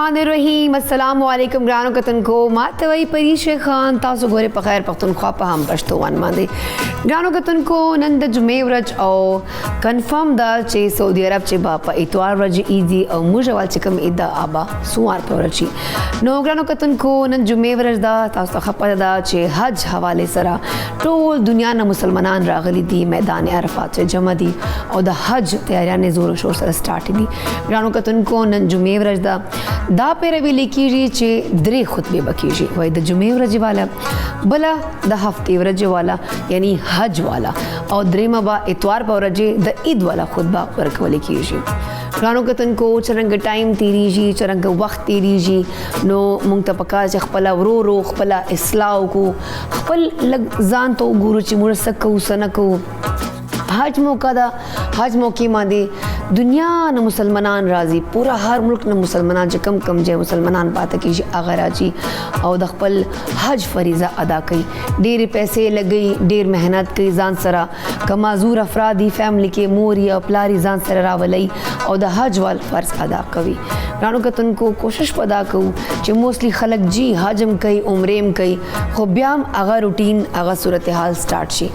बिस्मिल्लाहिर्रहमानिर्रहीम अस्सलामु अलैकुम ګرانو کتونکو ماته وی پریشه خان تاسو ګوره په خیر پښتونخوا په هم پښتو وان باندې ګرانو کتونکو نن د جمعې ورځ او کنفرم دا چې سعودي عرب چې با په اتوار ورځ ایدي او موږ ول چې کوم ادا ابا سوار په ورځ نو ګرانو کتونکو نن جمعې ورځ دا تاسو خبره دا چې حج حواله سره ټول دنیا نه مسلمانان راغلي دي میدان عرفات ته جمع دي او د حج تیاریاں زور و شور سره سٹارټ دي ګرانو کتونکو نن جمعې ورځ دا پیروي لیکيږي چې درې خطبه بکیږي وای د جمعې ورځ والا بلا د هفتې ورځ والا یعنی حج والا او درېمه با اتوار په ورځ د عید والا خطبه ورکول کیږي ګرانو کتونکو چرنګ ټایم تیریږي چرنګ وخت تیریږي نو مونږ ته پکار چې خپل ورو خپل اصلاح کو خپل ځان ته ګورو چې موږ سکو سنکو حج موقع دا حج موقع باندې دنیا نه مسلمانان راضي پورا هر ملک نه مسلمانان چې کم جای مسلمانان پاتې کیږي هغه راځي او د خپل حج فریضه ادا کوي ډېر پیسې لګي ډېر مهنت کوي ځان سره کمازور افرادی فیملی کې مور یا پلاری ځان سره راولي او د حج وال فرض ادا کوي ګرانو کتونکو کوشش پدا کوو چې موستلی خلک جی حجم کوي عمرېم کوي خو بیا هغه روټین هغه صورتحال سٹارټ شي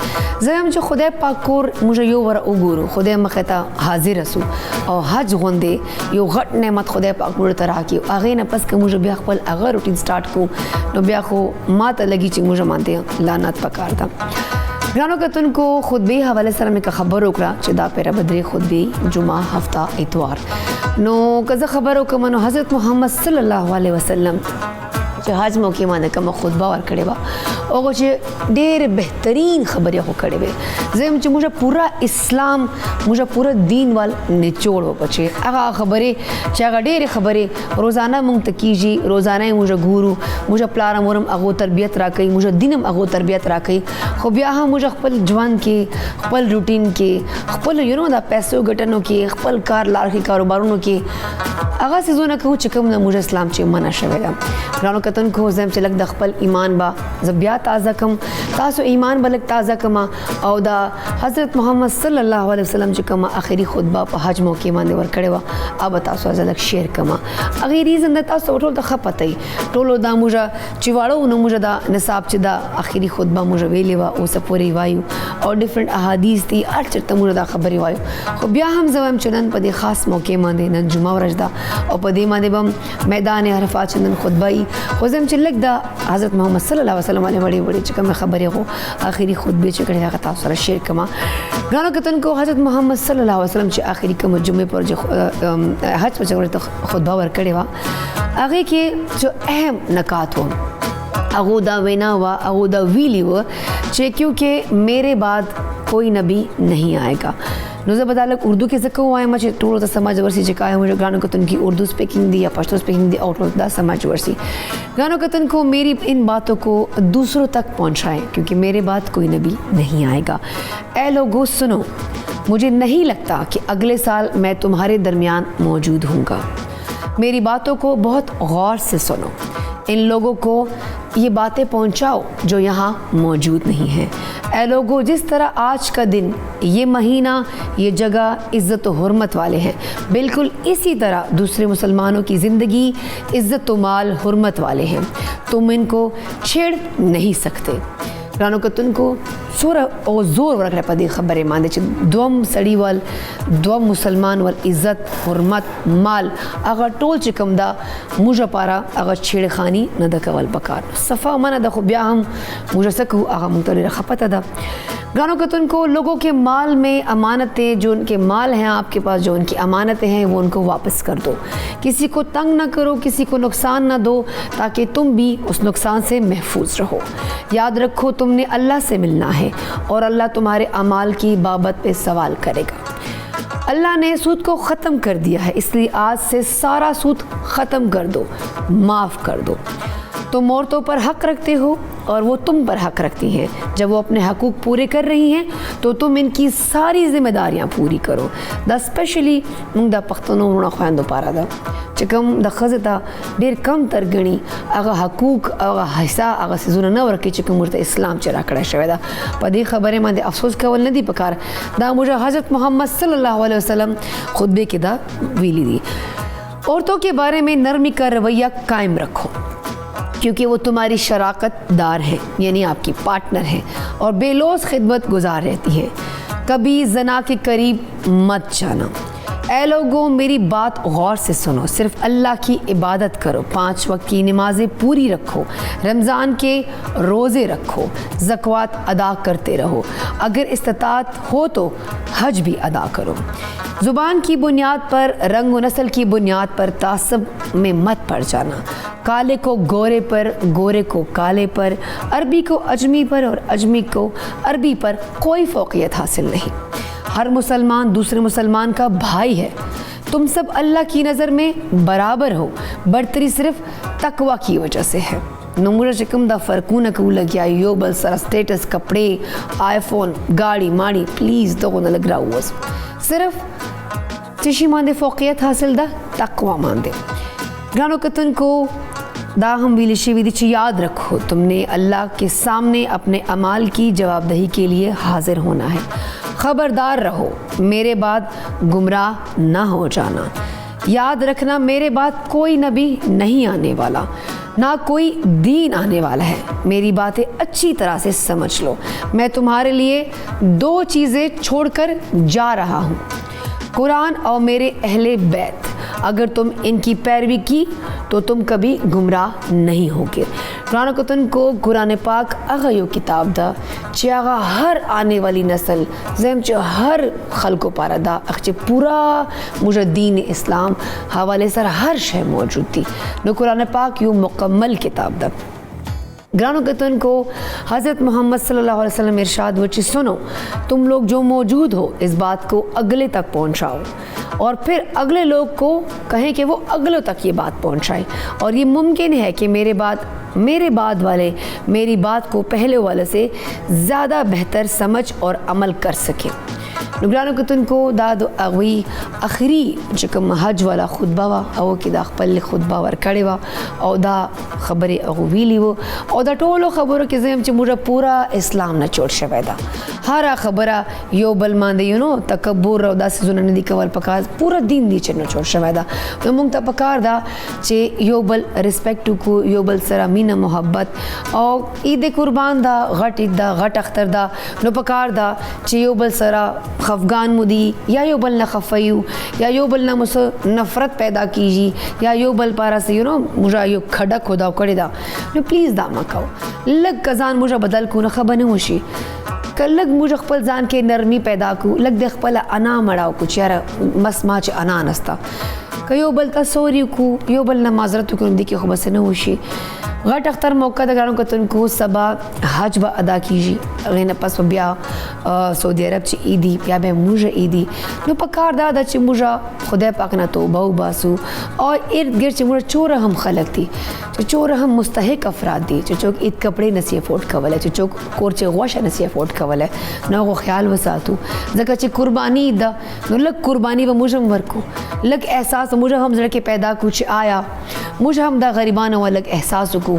زم چې خدای پاک کور موږ یو ور وګورو خدای مخه ته حاضر اسو او حج غوندې یو غټ نعمت خدای پاک موږ ته راکړي هغه نه پس که موږ بیا خپل هغه روټین سٹارټ کو نو بیا خو ماته لګي چې موږ مانته لعنت پکار ده ګرانو کتونکو خطبه حواله سره مې خبر وکړه چې دا پیره بدري خطبه جمعه هفته اتوار نو کزه خبر وکم نو حضرت محمد صلی الله علیه وسلم چې حج موقع باندې کوم خطبه ورکړې و او چې ډېر بهترین خبرې هو کړې وي زم چې موږ پورا اسلام موږ پورا دین وال نچوړ وپچې هغه خبرې چې هغه ډېر خبرې روزانه مونږ ته کیږي روزانه موږ ګورو موږ پلار مورم هغه تربیت راکړي موږ دینم هغه تربیت راکړي خو بیا هم موږ خپل ژوند کې خپل روټین کې خپل دا پیسو ګټنو کې خپل کار لار کې کاروبارونو کې هغه سيزونه کوو چې کوم د موږ اسلام چې منع شوی ده ګرانو کتونکو زم چې لګ د خپل ایمان با زبیا تازه کم تاسو ایمان بلک تازه کما او دا حضرت محمد صلی الله علیه وسلم چې کوم اخیری خطبه په حج موقع باندې ورکړې و اب تاسو ځلک شیر کما اغه ریزن د تاسو ټول د خپتای ټولو دا موږ چې واړو نو موږ دا نصاب چې دا اخیری خطبه موږ ویلې و او سپوري وایو او ډیفرنٹ احادیث دي ارچته موږ دا خبري وایو خو بیا هم زوم چنن په دې خاص موقع باندې نن جمعه ورځ دا او په دې باندې بم میدان عرفات نن خطبه ای خو زم چې لګ دا حضرت محمد صلی الله علیه وسلم علی وړي چې کوم خبرې هو اخیری خطبه چې کړي هغه تاسو سره شیر کما غواړم کتونکو حضرت محمد صلی الله علیه وسلم چې اخیری کوم جمعه پر حج پر خطبه ورکړې و هغه کې جو اهم نکات و هغه دا وینا و هغه دا ویلی و چې کیونکہ میرے بعد کوئی نبی نہیں آئے گا نو زه بدالک اردو کې څه کوم وایم چې ټول ته سمجھ ورسي چې کای موږ غانو کتن کی اردو سپیکنگ دی یا پشتو سپیکنگ دی اور دا سمجھ ورسي غانو کتن کو میری ان باتوں کو دوسروں تک پہنچائیں کیونکہ میرے بعد کوئی نبی نہیں آئے گا اے لوگو سنو مجھے نہیں لگتا کہ اگلے سال میں تمہارے درمیان موجود ہوں گا میری باتوں کو بہت غور سے سنو ان لوگوں کو یہ باتیں پہنچاؤ جو یہاں موجود نہیں ہیں اے لوگوں جس طرح آج کا دن یہ مہینہ یہ جگہ عزت و حرمت والے ہیں بالکل اسی طرح دوسرے مسلمانوں کی زندگی عزت و مال حرمت والے ہیں تم ان کو چھیڑ نہیں سکتے ګرانو کتونکو سور او زور ورکړه په دې خبرې باندې چې دوم سړی ول دوم مسلمان ول عزت حرمت مال هغه ټول چې کوم دا موږ لپاره هغه چھیړخانی نه د کول پکار صفه منه د خو بیا هم موږ سکو هغه مونږ ته خپته ده ګرانو کتونکو لوگوں کے مال میں امانتیں جو ان کے مال ہیں آپ کے پاس جو ان کی امانتیں ہیں وہ ان کو واپس کر دو کسی کو تنگ نہ کرو کسی کو نقصان نہ دو تاکہ تم بھی اس نقصان سے محفوظ رہو یاد رکھو تم نے اللہ سے ملنا ہے اور اللہ تمہارے اعمال کی بابت پہ سوال کرے گا اللہ نے سود کو ختم کر دیا ہے اس لیے آج سے سارا سود ختم کر دو معاف کر دو تم عورتوں پر حق رکھتے ہو اور وہ تم پر حق رکھتی ہیں جب وہ اپنے حقوق پورے کر رہی ہیں تو تم ان کی ساری ذمہ داریاں پوری کرو دا اسپیشلی موږ د پښتنو وروڼو خویندو پاره ده چې کوم د ښځې ته ډېر کم تر ګڼي هغه حقوق هغه حصه هغه څیزونه نه ورکوي چې کوم ورته اسلام چې راکړی شوی ده په دې خبرې باندې افسوس کول نه دي پکار دا موږ حضرت محمد صلی الله علیه وسلم خطبه کې دا ویلي دي عورتوں کے بارے میں نرمی کا رویہ قائم رکھو کیونکہ وہ تمہاری شراکت دار ہیں، یعنی آپ کی پارٹنر ہیں، اور بے لوث خدمت گزار رہتی ہیں۔ کبھی زنا کے قریب مت جانا۔ اے لوگوں میری بات غور سے سنو، صرف اللہ کی عبادت کرو، 5 وقت کی نمازیں پوری رکھو، رمضان کے روزے رکھو، زکوٰۃ ادا کرتے رہو، اگر استطاعت ہو تو حج بھی ادا کرو۔ زبان کی بنیاد پر، رنگ و نسل کی بنیاد پر تعصب میں مت پڑ جانا۔ کالے کو گورے پر، گورے کو کالے پر، عربی کو اجمی پر اور اجمی کو عربی پر کوئی فوقیت حاصل نہیں۔ ہر مسلمان دوسرے مسلمان کا بھائی ہے۔ تم سب اللہ کی نظر میں برابر ہو، برتری صرف تقوی کی وجہ سے ہے۔ نمورہ چکم دا فرقونه کو لگیا یو بل سر سٹیٹس کپڑے آئی فون گاڑی ماڑی پلیز دو نہ لگ رہا ہوا صرف چشی ماندے فوقیت حاصل دا تقوی ماندے۔ گرانو کتن کو دا ہم ویلی شیوی دی چی یاد رکھو، تم نے اللہ کے سامنے اپنے اعمال کی جواب دہی کے لیے حاضر ہونا ہے۔ خبردار رہو، میرے بعد گمراہ نہ ہو جانا۔ یاد رکھنا میرے بعد کوئی نبی نہیں آنے والا، نہ کوئی دین آنے والا ہے۔ میری باتیں اچھی طرح سے سمجھ لو، میں تمہارے لیے 2 چیزیں چھوڑ کر جا رہا ہوں، قرآن اور میرے اہل بیت۔ اگر تم ان کی پیروی کی تو تم کبھی گمراہ نہیں ہوگے۔ قرآن کتن کو قرآن پاک اغا یو کتاب دا چی آغا ہر آنے والی نسل زیم چی ہر خلقو پارا دا اخچے پورا مجھے دین اسلام حوالے سر ہر شے موجود تھی۔ نو قرآن پاک یو مکمل کتاب دا۔ گرانو کتن کو حضرت محمد صلی اللہ علیہ وسلم ارشاد وچی سنو، تم لوگ جو موجود ہو اس بات کو اگلے تک پہنچاؤ، اور پھر اگلے لوگ کو کہیں کہ وہ اگلوں تک یہ بات پہنچائیں، اور یہ ممکن ہے کہ میرے بعد والے میری بات کو پہلے والے سے زیادہ بہتر سمجھ اور عمل کر سکیں۔ نگرانو کتن کو داد اغوی اخری چکم حج والا خطبہ وا او کی دا خپل خطبہ ورکڑی وا او دا خبر اغو ویلی و او دا ټولو خبرو کې زم چې موږ پورا اسلام نه جوړ شوی دا هر خبره یو بل باندې یو نو تکبر او داسې زونه نه دی کول پکار پورا دین دی چې نه جوړ شوی دا نو موږ ته پکار دا چې یو بل ریسپیکټ کو یو بل سره مینه محبت او عید قربان دا غټ عید دا غټ اختر دا نو پکار دا چې یو بل سره خفگان مدی یا یو بل نہ خفیو یا یو بل نہ مس نفرت پیدا کیجی یا یو بل پارا سے یو مجھا یو کھڈک خدا کڑی دا نو پلیز دا مکاو لگ کزان مجھا بدل کو نہ خبر نہ ہوشی لگ مجھا خپل ځان کې نرمی پیدا کو لگ د خپل انا مړاو کو چیرې مس ما چې انا نستا که یو بل تا سوری کو یو بل نہ معذرت کو دی کې خو بس نہ ہوشی غټ اختر موقع د ګرانو کتن کو سبا حج با ادا کیجی غینه پس بیا سعودی عرب چې عیدی بیا به موږ عیدی نو پکار دا چې موږ خدای پاک نه توبه وباسو او ارد گرد چې موږ چور هم خلق دي چې چور هم مستحق افراد دي چې چوک عید کپڑے نسی افورد کوله چې چوک کور چې غوښه نسی افورد کوله نو غو خیال وساتو ځکه چې قربانی دا نو لک قربانی به موږ ورکو لک احساس موږ هم زړه کې پیدا کو چې آیا موږ هم دا غریبانو ولک احساس کو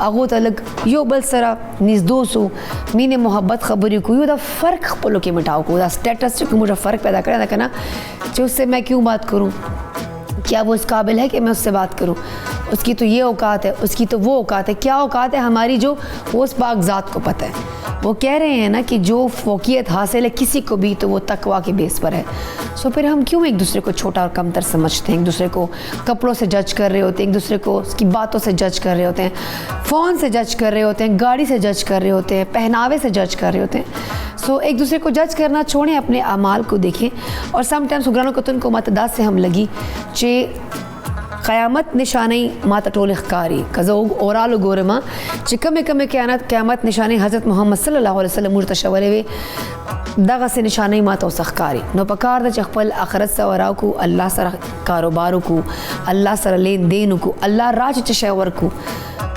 اغو ته لگ یو بل سره نږدې سو مینه محبت خبرې کو یو دا فرق خپلو کې مٹاؤ کو دا سٹیٹس چې مجھے فرق پیدا کرا تھا کنا کہ اس سے میں کیوں بات کروں کیا وہ اس قابل ہے کہ میں اس سے بات کروں اس کی تو یہ اوقات ہے اس کی تو وہ اوقات ہے کیا اوقات ہے ہماری جو اس پاک ذات کو پتہ ہے وہ کہہ رہے ہیں نا کہ جو فوقیت حاصل ہے کسی کو بھی تو وہ تقوی کے بیس پر ہے سو پھر ہم کیوں ایک دوسرے کو چھوٹا اور کم تر سمجھتے ہیں ایک دوسرے کو کپڑوں سے جج کر رہے ہوتے ہیں ایک دوسرے کو اس کی باتوں سے جج کر رہے ہوتے ہیں فون سے جج کر رہے ہوتے ہیں گاڑی سے جج کر رہے ہوتے ہیں پہناوے سے جج کر رہے ہوتے ہیں سو ایک دوسرے کو جج کرنا چھوڑیں اپنے اعمال کو دیکھیں اور سم ٹائمس گرانو کتن کو متداد سے ہم لگی چے قیامت نشانی ماتا ټول ښکاری کزو اورالو ګورما چې کمه قیامت نشانی حضرت محمد صلی الله علیه وسلم مرته شولې وي دغه سه نشانی ماته وسخکاری نو پکار د خپل آخرت سره وراو کو الله سره کاروبار کو الله سره لین دین کو الله راج چ شی ورکو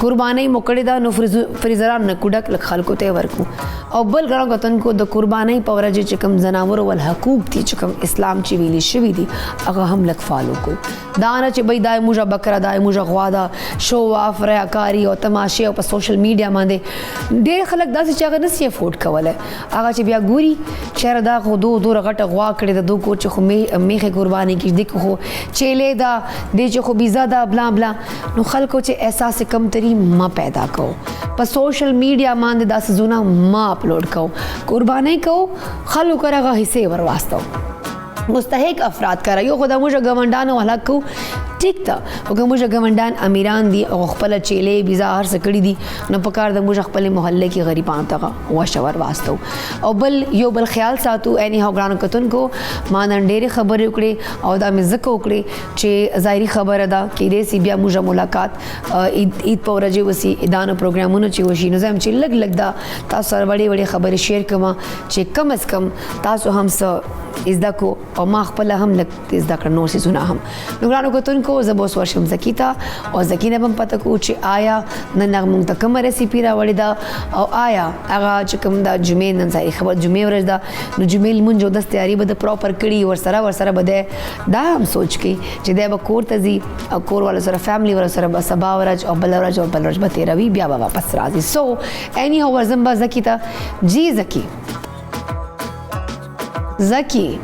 قربانۍ مو کړې ده نو فریزران نه کوډک لږ خلکو ته ورکو او بل ګرانو کتونکو د قربانۍ په ورځ چې کوم ځناورو ول حقوق دي چې کوم اسلام چې ویلي شوي دي هغه هم لږ فالو کو دا نه چې بھئی دا موږه بکره دا موږه غوا ده شو آف ریاکاري او تماشې او په سوشل میډیا باندې ډېر خلک داسې چې هغه نسي افورډ کولی هغه چې بیا ګوري چېرې دا خو دوره غټه غوا کړې ده دو کور چې خو میخې قرباني کړي دې خو چیلې ده دې چې خو بیزا ده بلا بلا نو خلکو چې احساس کمتري ما پیدا کو په سوشل میډیا باندې دا سزونه ما اپلوډ کو قربانۍ کو خلکو کرغه حصے ور واستو مستحق افراد کرا یو خدا موږ ګوندان او هلاک کو ٹھیک تا او موږ ګوندان امیران دي او خپل چیلې بیزا هر څه کړی دي نو پکار د موږ خپل محله کې غریبانو ته واشور واسطو او بل یو بل خیال ساتو اني هو ګرانو کتونکو ما نن ډېرې خبرې وکړې او دا مې ځکه وکړې چې ظاهري خبره ده کې دې سی بیا موږ ملاقات عید په ورځ وسی ادانو پروګرامونو چې وشي نو زم چې لګ دا تاسو سره وړي خبرې شیر کما چې کم از کم تاسو هم څه زده کو او ما خپل هم لږ زده کړ نور څیزونه هم نو ګرانو کتونکو زه به اوس ورشم زکي ته او زکي نه به هم پته کوو چې آیا نن هغه موږ ته کومه ریسیپي راوړې ده او آیا هغه چې کوم دا جمعې نن ظاهري خبر جمعې ورځ ده نو جمعې لمونځ او داس تیاري به د پراپر کړي ورسره به دی دا هم سوچ کوي چې دی به کور ته ځي او کور والو سره فیملی والو سره به سبا ورځ او بله ورځ او بله ورځ به تېروي بیا به واپس راځي سو اني هو ورځم به زکي ته جی زکي زکی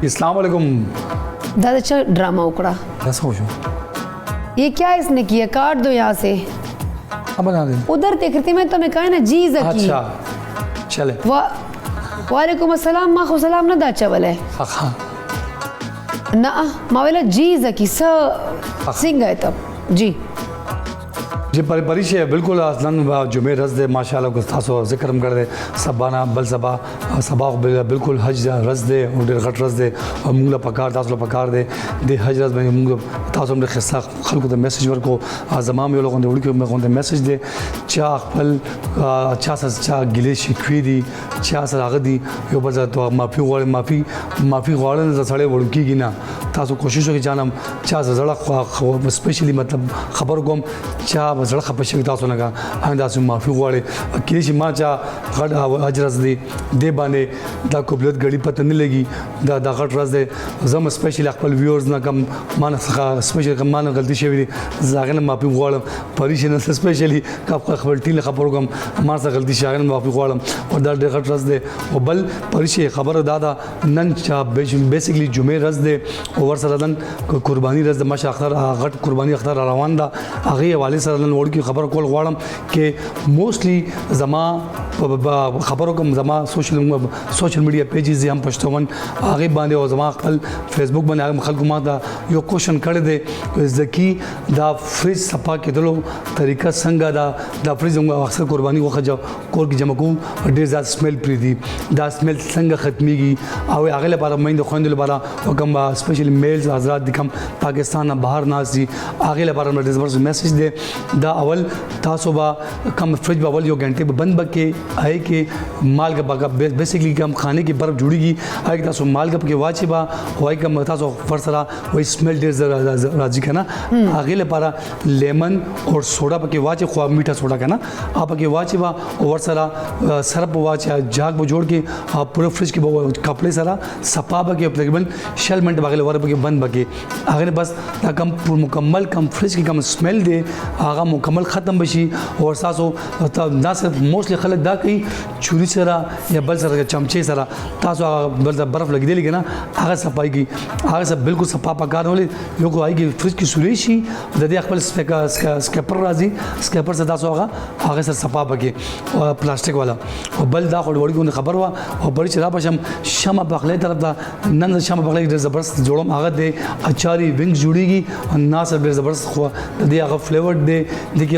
السلام علیکم دادا اچھا ڈرامہ اکڑا ایسا ہو شو یہ کیا اس نے کیا کاٹ دو یہاں سے اب بنا دیں ادھر دیکھ رہتی میں تمہیں کہا نا جی زکی اچھا چلے وعلیکم السلام ما خو سلام نہ دا چولے نا ما ویلا جی زکی سنگ ہے تب جی جی پریش ہے بالکل اصلاً جمعہ رز دے ماشاء اللہ گستاسو ذکرم کر دے سبانا بل سبا سبا بالکل حج رز دے اور ډېر غټ رز دے اور مونږ له پکار تاسو له پکار دے د حج رز باندې مونږ تاسو هم خصه خلکو ته میسج ورکو زمام یو لغون دی وړي کې مونږ ته میسج دے چا خپل چا چا ګلې شکوي دي چا سره هغه دي یو بل ته معافي غواړل د سړی وړو کېږي نه تاسو کوشش وکړئ جانم چا زړه سپیشلی مطلب خبر کوم چا زړه خپه شوي تاسو نه هغه تاسو معافي غواړئ کېدای شي ما چا غټ حج رز دی دې باندې دا قبلت غړي پته نه لګي دا غټ رز دی زم سپیشلی خپل ویورز نه کم مان څخه سپیشلی کم مان غلطي شوي دي زاغه نه معافي غواړم پریش نه سپیشلی خپل ټیل خبرو کوم ما څخه غلطي شاغه معافي غواړم او دا ډېر غټ رز دی او بل پریش خبر دادا نن چا بیسیکلی جمعې رز دی او ور سره نن قرباني رز د ماشه اختر غټ قرباني اختر روان ده هغه حواله سره نن وړ کی خبر کول غواړم کې موستلی زما خبرو کوم زما سوشل میډیا پیجز هم پښتون هغه باندې او زما خپل فیسبوک باندې هغه خلکو ما دا یو کوشن کړی دی زکی دا فریج صفا کېدلو طریقه څنګه دا فریج موږ اکثر قرباني وخه کور کې جمع کوو ډېر زیات سمیل پری دی دا سمیل څنګه ختميږي او هغه لپاره مې د خويندو لپاره کوم سپیشلی میلز حضرات د کوم پاکستان نه بهر ناز دي هغه لپاره مې زبردست میسج دی دا اول تاسو با کم فریج باول یو غنټه بند بکې آئے کې مالګه بګه بیسیکلی کم خانے کی برف جوړیږي آئے تاسو مالګه کې واچي با وای کم تاسو فرسره وای سمیل ډیر راځي کنه هغه لپاره لیمن اور سوډا پکې واچي خو میټه سوډا کنه اپ کې واچي با اور سره سرپ واچي جاګ به جوړ کې پورا فریج کې کپڑے سره صفا بکې تقریبا شل منټ باغله ور بکې بند بکې هغه بس دا کم مکمل کم فریج کې کم سمیل دی هغه مکمل ختم بشي او تاسو دا صرف موستلی خلک دا کوي چوري سره یا بل سره چمچې سره تاسو بل برف لګیدلی کنه هغه صفای کی هغه سره بالکل صفا پکارولې یو کوی کی فریج کې سوري شي د دې خپل سکیپر راځي سکیپر سره تاسو هغه سره صفا پکې او پلاستیک والا او بل دا وړي خبر وا او بل چې را پښم شمه بغلې طرف دا نن شمه بغلې ډېر زبردست جوړم هغه د اچاري وینګ جوړیږي ناصر ډېر زبردست خو د دې هغه فلیور دی د کې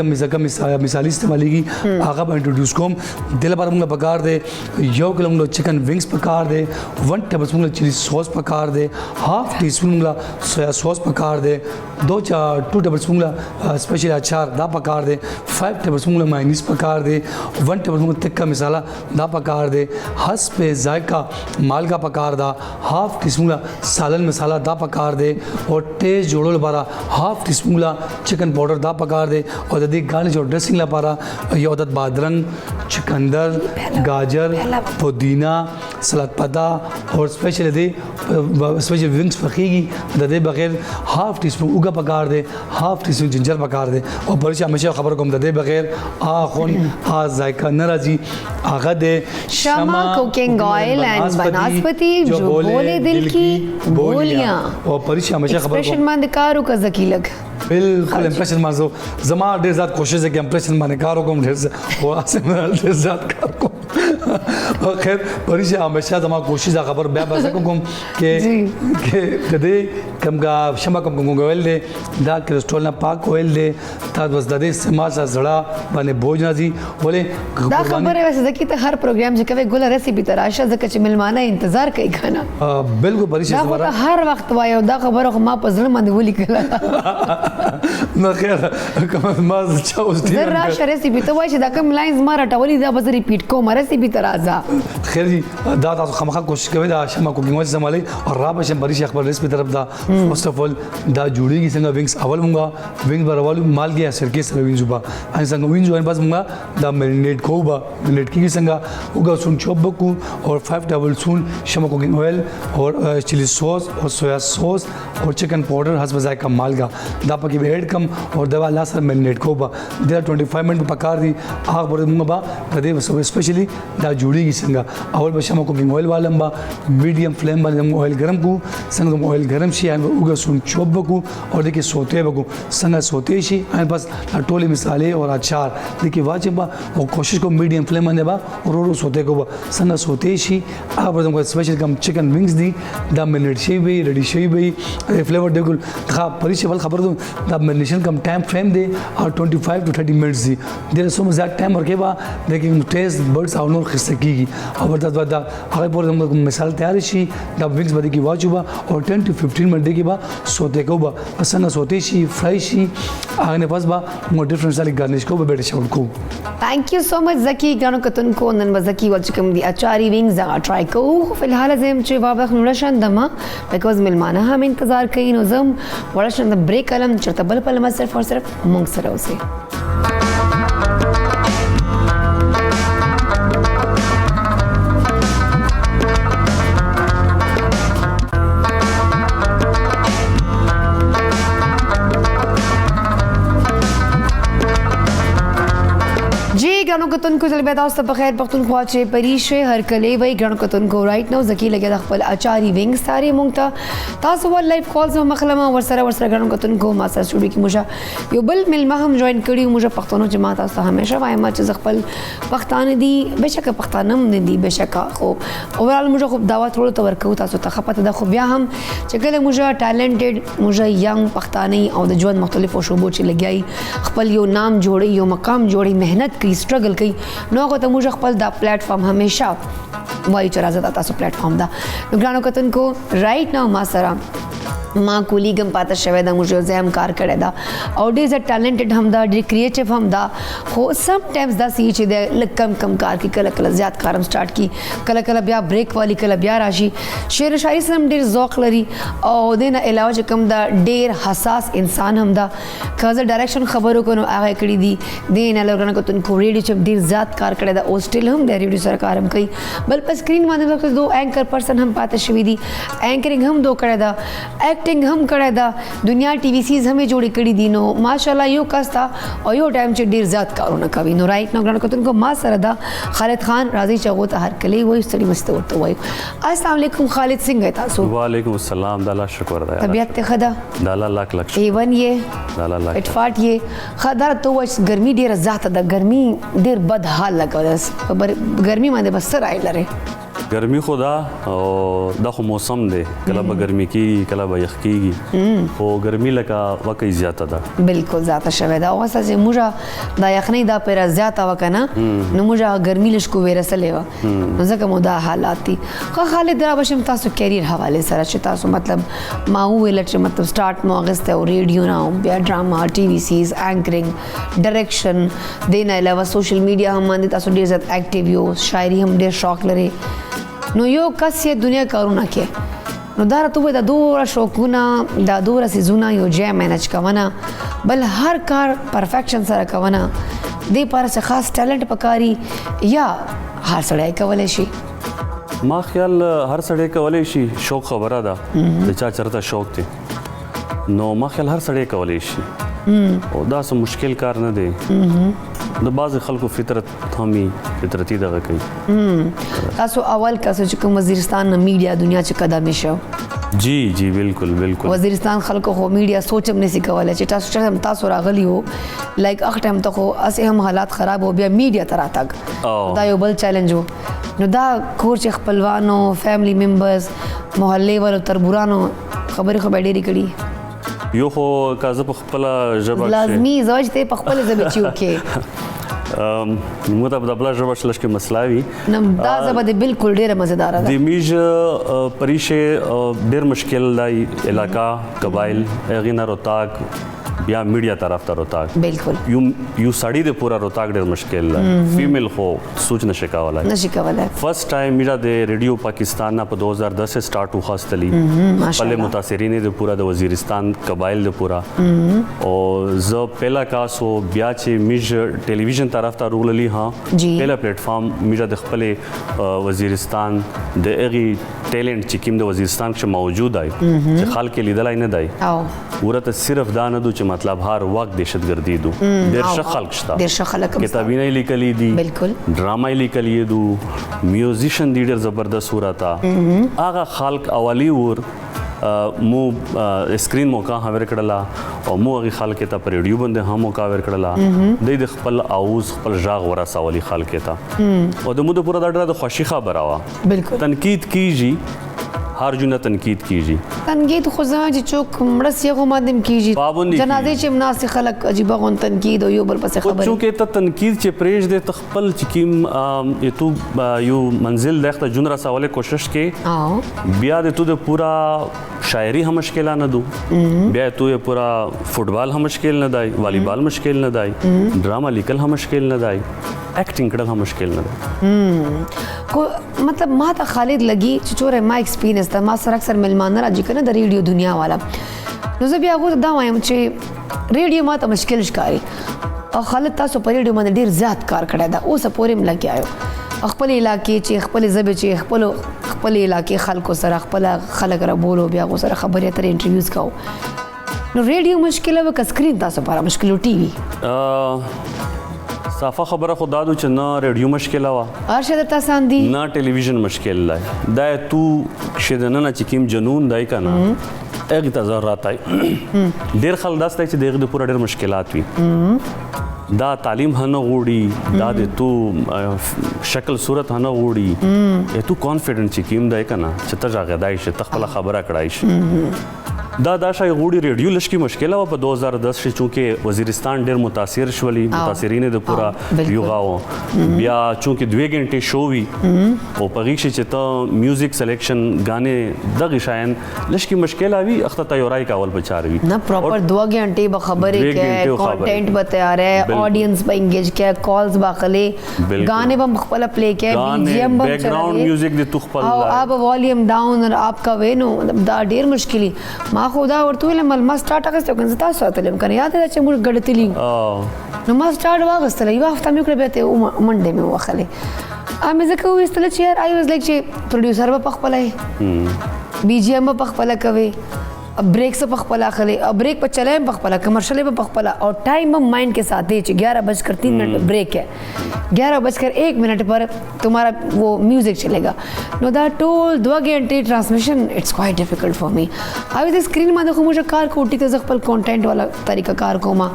مثالی استعمالېږي هغه انټروډیوس کوم دې لپاره موږ پکار دی 1 کیلو موږ چکن ونګز پکار دی 1 ټیبل سپون چلی سوس پکار دی هاف ټی سپون موږ سویا سوس پکار دی 2 ټیبل سپون اسپیشل اچار دا پکار دی 5 ټیبل سپون ماینیز پکار دی 1 ټیبل سپون تکا مسالہ دا پکار دی حسب ذائقہ مالګه پکار دا هاف ٹی سپون سالن مسالہ دا پکار دی اور ټیسټ جوړول لپاره هاف ټی سپون چکن پاؤڈر دا پکار دی او د دې ګارنش او ډریسنګ لپاره یو عدد بادرنګ چکندر گاجر پودینہ سلاد پتا اور اسپیشل دی اسپیشل ونگز پخیږي د دې بغیر هاف ټی سپون اوګه پکار دی هاف ټی سپون جنجر پکار دی او پرشه همیشه خبر کوم د دې بغیر اخون ذائقہ ناراضی هغه د شمع کوکنگ آئل اینڈ بناسپتی جو بولے دل کی بولیاں او پرشه همیشه خبر کوم ایکسپریشن باندې کارو کا زکی لگ بالکل امپریشن مانزو زما ډیر زیات کوشش ہے کہ امپریشن باندې کار وکم ډیر زیات کار کوم خیر پرشه همیشه زما کوشش خبر بیا بس کوم کې کدی کم کا شمع کوم ویل دی دا کریسټرول نه پاک ویل دی تا بس د دې استعمال سره زړه باندې بوج نه دي ولې دا خبره واسه زکی ته هر پروګرام چې کوي ګل ریسیپی تراشه زکه چې ملمانه انتظار کوي کنه بالکل پرشه زما هر وخت وایو دا خبره خو ما په ځل باندې ولیکله نو خیر کوم ما چې اوس دی زرا ریسیپی ته وایي چې دا کوم لاینز ما راټولې دا بس ریپیټ کوم ریسیپی ترازه خیر جی دا تاسو خامخا کوشش کوي دا شمع کوکنګ وایي زمالي او را بشم پرشه خبر ریسیپی طرف دا فرست اف ال دا جوړیږي څنګه ونګز اول مونږه ونګ برول مالګي سرکه سره وینځو با ان څنګه وینځو ان بس مونږه دا میرینیټ کو با میرینیټ کیږي څنګه وګا سون چوب کو اور 5 ټیبل سپون شمع کوکنګ آئل اور چلی سوس اور سویا سوس اور چکن پاؤڈر حسب ذائقہ مالګه دا پکې به ایڈ کم اور دا لا سره میرینیټ کو با دا 25 منټ پکار دي هغه پر مونږه با د دې اسپیشلی دا جوړیږي څنګه اول به شمع کوکنګ آئل والم با میډیم فلیم باندې آئل ګرم کو څنګه آئل ګرم شي ان وګا سون چوب کو اور دیکھیے سوتے بگو څنګه سوتے شي ان بس ټولې مصالحې اور اچار دیکھیے واجب با او کوشش کو میډیم فلیم باندې با ورو سوتے کو با څنګه سوتے شي هغه پر موږ سپیشل کم چکن ونګز دي دا منټ شي وي ریډي شي وي فلیور دیګل دا پریشه بل خبر دو دا مرینیشن کم ټایم فریم دی اور 25 to 30 منټس دي دیر سو مزاج ټایم ورکه با لیکن ټیسٹ برډز او نور خسته کیږي او ورته دا هغه پر موږ مثال تیار شي دا ونګز باندې کی واجب اور 10 to 15 منټ کې با سوتے کو با څنګه سوتے شي فرای شي هغه نه پس با مو ډیفرنٹ سالي گارنش کو به بیٹه شول کو تھینک یو سو مچ زکی ګانو کتن کو نن بزکی ول چکم دی اچاری وینګز دا ټرای کو فی الحال زم چې وابخ نورشن دما بیکاز ملمانه هم انتظار کوي نو زم ورشن د بریک علم چرته بل په لمس صرف اور صرف مونږ سره اوسه ګرانو کتونکو زل بیا تاسو ته په خیر پښتونخوا چې پریشه هر کلی وای ګرانو کتونکو رائټ نو زکی لګیا د خپل اچاری وینګ ساری مونږ ته تاسو ول لایف کالز مخلمه ورسره ګرانو کتونکو ما سره سټوډیو کې موږ یو بل ملما هم جوائن کړی موږ پښتونو جماعت تاسو همیشه وایم چې خپل پښتانه دي بشک پښتانم نه دي بشک خو اورال موږ خو دعوت ورته ورکو تاسو ته خپته د خو بیا هم چې کله موږ ټالنټډ موږ ینګ پښتانه او د ژوند مختلفو شوبو چې لګیای خپل یو نام جوړي یو مقام جوړي مهنت کوي سټرګل کوي نو هغه ته موږ خپل دا پلیټ فارم همیشه وایي چې راځه تاسو پلیټ فارم دا نو ګرانو کتونکو رائټ نو ما سره ما کولیګم پاته شوی دا موږ زم کار کړی دا او ډیر ز ټالنټډ هم دا ډیر کریټیو هم دا خو سم ټایمز دا سی چې د لکم کم کار کی کله کله زیات کارم سٹارټ کی کله کله بیا بریک والی کله بیا راشي شعر شاعری سم ډیر ذوق لري او دینه علاوه چې کم دا ډیر حساس انسان هم دا کازه ډایرکشن خبرو کو نو هغه کړی دي دینه لګنه کو تن کو ریډیو چې ډیر زیات کار کړی دا او سټیل هم د ریډیو سره کارم کوي بل په سکرین باندې دو اینکر پرسن هم پاته شوی دي اینکرینګ هم دو کړی دا ایکټینګ هم کړی دا دنیا ټي وي سیز هم جوړې کړي دي نو ماشاءالله یو کستا او یو ټایم چې ډیر زیات کارونه کوي نو رائټ نو ګرانو کتونکو ما سره دا خالد خان راځي چې هغه ته هر کلی وایي ستړي مست ورته وایي السلام علیکم خالد څنګه تاسو وعلیکم السلام د الله شکر دی طبیعت ته خدا د الله لاک لاک ایون یې د الله لاک اټفاټ یې خدار ته وایي ګرمي ډیره زیاته ده ګرمي ډیر بد حال لګول ګرمي باندې بس راي لره ګرمي خو دا او دا خو موسم دی کله به ګرمي کېږي کله به یخ کېږي خو ګرمي لکه وکۍ زیاته ده بالکل زیاته شوې ده اوس چې موږ دا یخنۍ دا پیره زیاته وه که نه نو موږ ګرمي لږ کوې رسلې وه نو ځکه مو دا حالات دي ښه خالد را به شم تاسو کیریر حوالې سره چې تاسو مطلب ما وویله چې مطلب سټارټ مو اخیستی او ریډیو نه بیا ډراما ټي وي سیز اینکرنګ ډایرکشن دې نه علاوه سوشل میډیا هم باندې تاسو ډېر زیات اکټیو یو شاعري هم ډېر شوق لري نو یو کس یې دنیا کارونه کې نو دا راته ووایه دا دومره شوقونه دا دومره څیزونه یو ځای مینج کوونه بل هر کار پرفیکشن سره کوونه دې پاره څه خاص ټیلنټ پکاري یا هر سړی کولی شي ما خیال هر سړی کولی شي شوق خبره ده د چا چرته شوق دی نو ما خیال هر سړی کولی شي او دا څه مشکل کار نه دی د بعضې خلکو فطرت هم فطرتي دغه کوي تاسو اول کاسو چې کوم وزیرستان نه میډیا دنیا چې قدم شو جی بالکل بالکل وزیرستان خلکو خو میډیا سوچ هم نسی کولی چې تاسو راغلی وو لایک هغه ټایم ته خو هسې هم حالات خراب و بیا میډیا ته راتګ دا یو بل چیلنج و نو دا کور چې خپلوانو فیملی ممبرز محلې والو تربورانو خبرې خو به ډېرې کړي یو خو که زه په خپله ژبه لازمي زوج ته په خپله ژبه چې وکړې موږ ته په بله ژبه لږ کې مسله وي نو دا ژبه د بالکل ډېره مزیداره ده د میژ پریشې ډېر مشکل دی علاقه قبایل هغې نه روتاک بیا میډیا طرف ته روتاک بالکل یو سړی د پوره روتاک ډېر مشکل دی فیمیل خو سوچ نشي کولی فرسٹ ټایم میډیا د ریډیو پاکستان نه په 2010 سټارټ وخاستلی خپل متاثرین د پوره د وزیرستان قبایل د پوره او زه پهلا کاسو بیا چې میژ ټلویزیون طرف ته روغللی ها پهلا پلیټ فارم میډیا د خپل وزیرستان د هغې ټیلنټ چې کوم د وزیرستان کې موجود دی چې خلک یې لیدلی نه دی ورته صرف دا نه دو چې مطلب هر وخت دهشتګردي دو ډېر ښه خلک شته ډېر ښه خلک کتابونه یې لیکلي دي بالکل ډرامه یې لیکلي دو میوزیشن دي ډېر زبردست ورته هغه خلک اولی ور مو اسکرین موقع هم ورکړله او مو هغې خلکو ته په ریډیو باندې هم موقع ورکړله دوی د خپل اوز خپل غږ ورسولي خلکو ته او د مو د پوره دا ډېره د خوښي خبره وه بالکل تنقید کیږي هر جونه تنقید کیږي تنقید خو ځان چې څوک مړه سي هغو باندې هم کیږي جنازې چې مناسب خلک عجیبه غون تنقید او یو بل پسې خبرې چونکې ته تنقید چې پرېږدې ته خپل چې کوم تو یو منزل دی ته جون رسولې کوشش کې بیا د تو د پورا شاعري هم مشکل نه دو بیا تو یې پورا فوټبال هم مشکل نه دی والیبال مشکل نه دی ډراما لیکل هم مشکل نه دی ایکټینګ کړل هم مشکل نه دی خو مطلب ما ته خالد لګي چې چوره ما ایکسپیرینس ته ما سره اکثر ملمانه راځي کنه د ریډیو دنیا والا نو زه بیا هغو ته دا وایم چې ریډیو ما ته مشکل ښکاري او خالد تاسو په ریډیو باندې ډېر زیات کار کړی دا اوسه پورې هم لګیا یو خپل علاقې چې خپل ژبې چې خپل علاقې خلکو سره خپل خلک رابولو بیا هغو سره خبرې اترې انټرویوز کوو نو ریډیو مشکله وه که سکرین تاسو لپاره مشکل و ټي وي صافه خبره خو دا دو چې نه ریډیو مشکله وه هر شی درته اسان دي نه ټلویزیون مشکل دی دا تو چې دننه چې کوم جنون دی که نه هغې ته ضرورت دی ډېر خلک داسې دی چې د هغې د پوره ډېر مشکلات وي دا تعلیم هم نه غواړي دا د تو شکل صورت هم نه غواړي تو کانفیډنټ چې کوم دی که نه چې ته غږېدای شي ته خپله خبره کړای شي دا شای غوړي ریډیو لشکي مشکله و په 2010 کې چونکې وزیرستان ډېر متاثر شولي متاثرین د پورا یوغاو بیا چونکې 2 غنټې شو وي او په غیښ چې ته میوزیک سلیکشن غانې دغه شاین لشکي مشکله وي اخته تیاری کول بچار وي نه پراپر 2 غنټې به خبرې کې کنټینټ به تیار ہے آڈینس به انگیج کې کالز باخلې غانې به خپل پلی کې بی جی ایم به بیک گراؤنڈ میوزک د تو خپل او اب والیوم ډاون اور آپ کا وینو دا ډېر مشکلی ما خدا ورته ویل ما سټارټ اخیستو کنه تاسو ساتلم کنه یاد ده چې موږ ګډتلی نو ما سټارټ واغستل یو هفته مې کړې به ته منډه مې وخلې امې ځکه وستل چې یار آی واز لایک چې پروډوسر به پخپلای بی جی ایم به پخپل کوي بریک سے پخپلا خلے اور بریک پر چلے پخپلا کمرشل پہ پخپلا اور ٹائم ہم مائنڈ کے ساتھ دے 11:03 بریک ہے 11:01 پر تمہارا وہ میوزک چلے گا نو دا ټول 2 غنټې ټرانسمیشن اٹس کوائٹ ډیفیکلټ فار می اوی د سکرین باندې خو موږ کار کوټی ته خپل کانټینټ والا طریقه کار کوما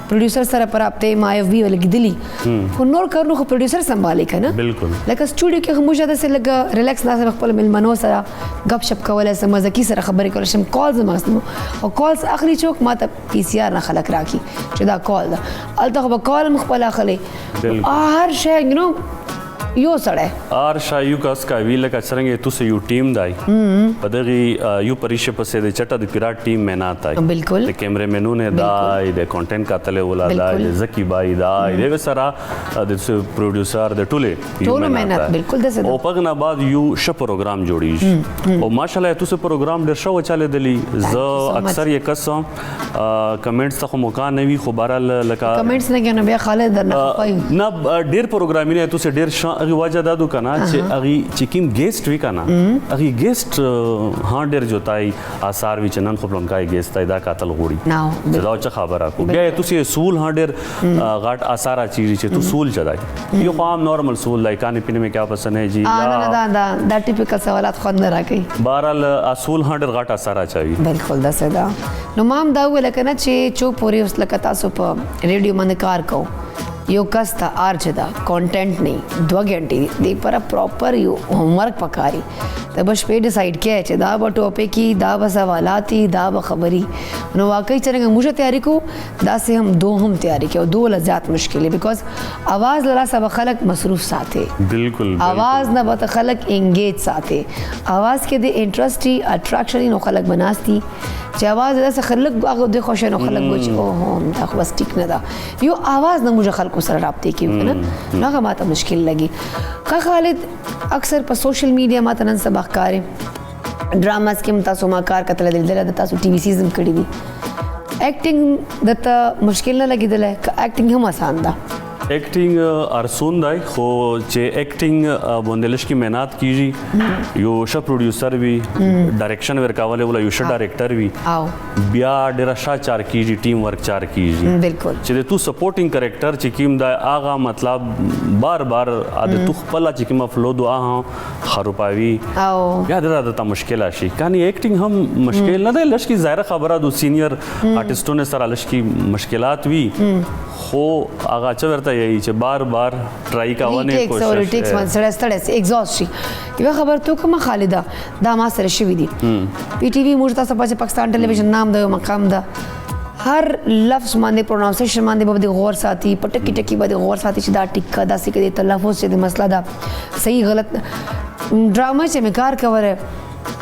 پروډوسر سره پر اپته ما اف وی ولګدلی خو نور کارونو خو پروډوسر سمبالي کنه بالکل لکه سټوډیو کې موږ د سره لګ ریلیکس ناس خپل ملمنو سره غپ شپ کولای سم مزکی سره خبرې کول شم کالز مغسمو او کالز اخلي چوک ما ته پی سی آر نه خلک راکی چې دا کال ده الته خو کال مخبل اخلي هر شی یو نو یو سړی آر شایو کاس کا وی لکه څنګه تو سه یو ټیم دای پدغي یو پریشه پسې د چټه د پیراټ ټیم مینات آی بالکل د کیمرې مینونه دای د کانټینټ کاتله ولا دای د زکی بای دای د سره د پروډوسر د ټوله مینات بالکل د او پغنا بعد یو ش پروګرام جوړیږي او ماشاءالله تو سه پروګرام ډیر شو چاله دلی ز اکثر یې قسم کمنټس ته موقع نه وی خو بهرال لکه کمنټس نه کنه بیا خالد درنه نه ډیر پروګرامینه تو سه ډیر هغه وجه دادو کنه چې هغه چې کوم ګیسټ وی کنه هغه ګیسټ ها ډیر جوتای آثار وی چنن خپل انکای ګیسټ دا قاتل غوړي نو دا څه خبره کو بیا تاسو سول ها ډیر غاټ آثار چیز چې تو سول چدای یو عام نارمل سول لای کانه پینه میں کیا پسند ہے جی دا ټیپیکل سوالات خو نه راکې بهرال اصول ها ډیر غاټ آثار چوي بالکل دا سدا نو مام دا ول کنه چې چو پوری اوس لکه تاسو په ریډیو باندې کار کو یو کس تا آرچ دا کانټینټ نه 2 غنټې دی پر پراپر یو هومورک پکاري ته بس په ډیسایډ کې چې دا به ټاپک کی دا به سوالات دا به خبري نو واقعي څنګه موږ تیاری کو دا سه هم دوهم تیاری کې او دوه لزات مشکل بیکاز आवाज لرا سب خلق مصروف ساتي بالکل आवाज نه به خلق انګیج ساتي आवाज کې د انټرسټي اټریکشن نو خلق بناستي چې आवाज داسې خلک هغه د خوشنو خلک وچ او دا خو بس ټیک نه دا یو आवाज نه موږ خلکو سره رابطه کیږي نه هغه ماته مشکل لګي خالد اکثر په سوشل میډیا ماته نن سبا کارې ډراماز کې تاسو ما کار کتل د تاسو ټي وی سیزن کړی وي ایکټینګ دته مشکل نه لګیدل ایکټینګ هم آسان ده ایکټینګ ارسون دی خو چې ایکټینګ بوندلش کی مهنت کیږي یو ش پروډوسر وی ډایرکشن ورکاوله ولا یو ش ډایرکټر وی بیا ډیر ښه چار کیږي ټیم ورک چار کیږي بالکل چې تو سپورټینګ کریکٹر چې کیم دا آغا مطلب بار بار د تو خپل چې کیم فلو دو خروپاوی او بیا درته مشکل شي کانی ایکټینګ هم مشکل نه دی لش کی ظاهر خبره دو سینیئر آرټیسټونو سره لش کی مشکلات وی خو هغه چې ورته یی چې بار بار ټرای کاونه کوشش ټیکس من سره ستړی ایگزاست شي یو خبر تو کوم خالده دا ما سره شوی دی پی ټی وی موږ تاسو په پاکستان ټلویزیون نام د مقام ده هر لفظ باندې پروناونسیشن باندې به غور ساتي پټکی ټکی باندې غور ساتي چې دا ټیک دا سې کې تلفظ چې د مسله دا صحیح غلط ډرامه چې مکار کوره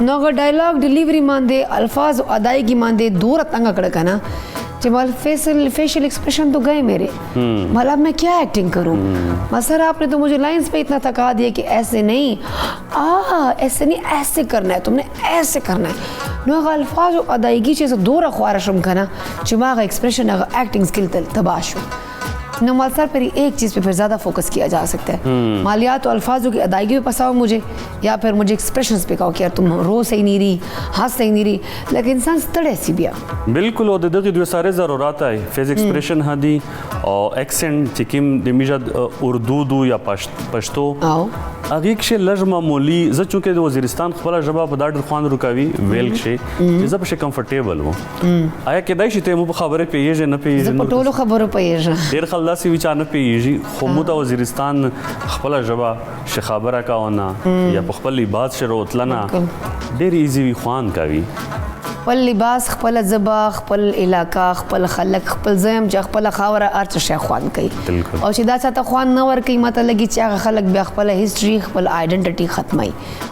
نو غ ډایلاګ ډیلیوری باندې الفاظ او ادائیگی باندې دور تنگ کړه کنه کہ مال فیشل ایکسپریشن تو گئے میرے مال اب میں کیا ایکٹنگ کروں سر آپ نے تو مجھے لائنس پہ اتنا تھکا دیا کہ ایسے نہیں ایسے نہیں ایسے کرنا ہے تم نے ایسے کرنا ہے نو الفاظ و ادائیگی چیز دور خوارشم کنا چماغ ایکسپریشن ایکٹنگ سکل تباشو نو مال سر پر ایک چیز پہ پھر زیادہ فوکس کیا جا سکتا ہے مالیات و الفاظوں کی ادائیگی پہ پساؤ مجھے یا پھر مجھے ایکسپریشنز پہ کہو کہ یار تم رو صحیح نہیں رہی ہاتھ صحیح نہیں رہی لیکن انسان ستڑے سی بیا بالکل او دغه دوه ساره ضرورت ہے فیز ایکسپریشن هدي او ایکسنٹ چې کوم د میجد اردو دو یا پښتو او هغه کې لږ معمولی زه چونکه د وزیرستان خپل ژبه په ډاډر خوان رکاوي ویل شي چې زه په کمفورټیبل وو آیا کې دای شي ته مو خبره پیږي نه پیږي زه په ټولو خبرو پیږي ډیر خلاصي وچا نه پیږي خو مو د وزیرستان خپل ژبه ش خبره کاونه یا په خپل لباس شروع تلنا ډیر ایزی وی خوان کوي خپل لباس خپل زبا خپل علاقہ خپل خلق خپل زم چې خپل خاوره ارچ شي خوان کوي او چې دا چاته خوان نه ور کوي ماته لګي چې هغه خلق بیا خپل هیستوري خپل آیډنټیټي ختمای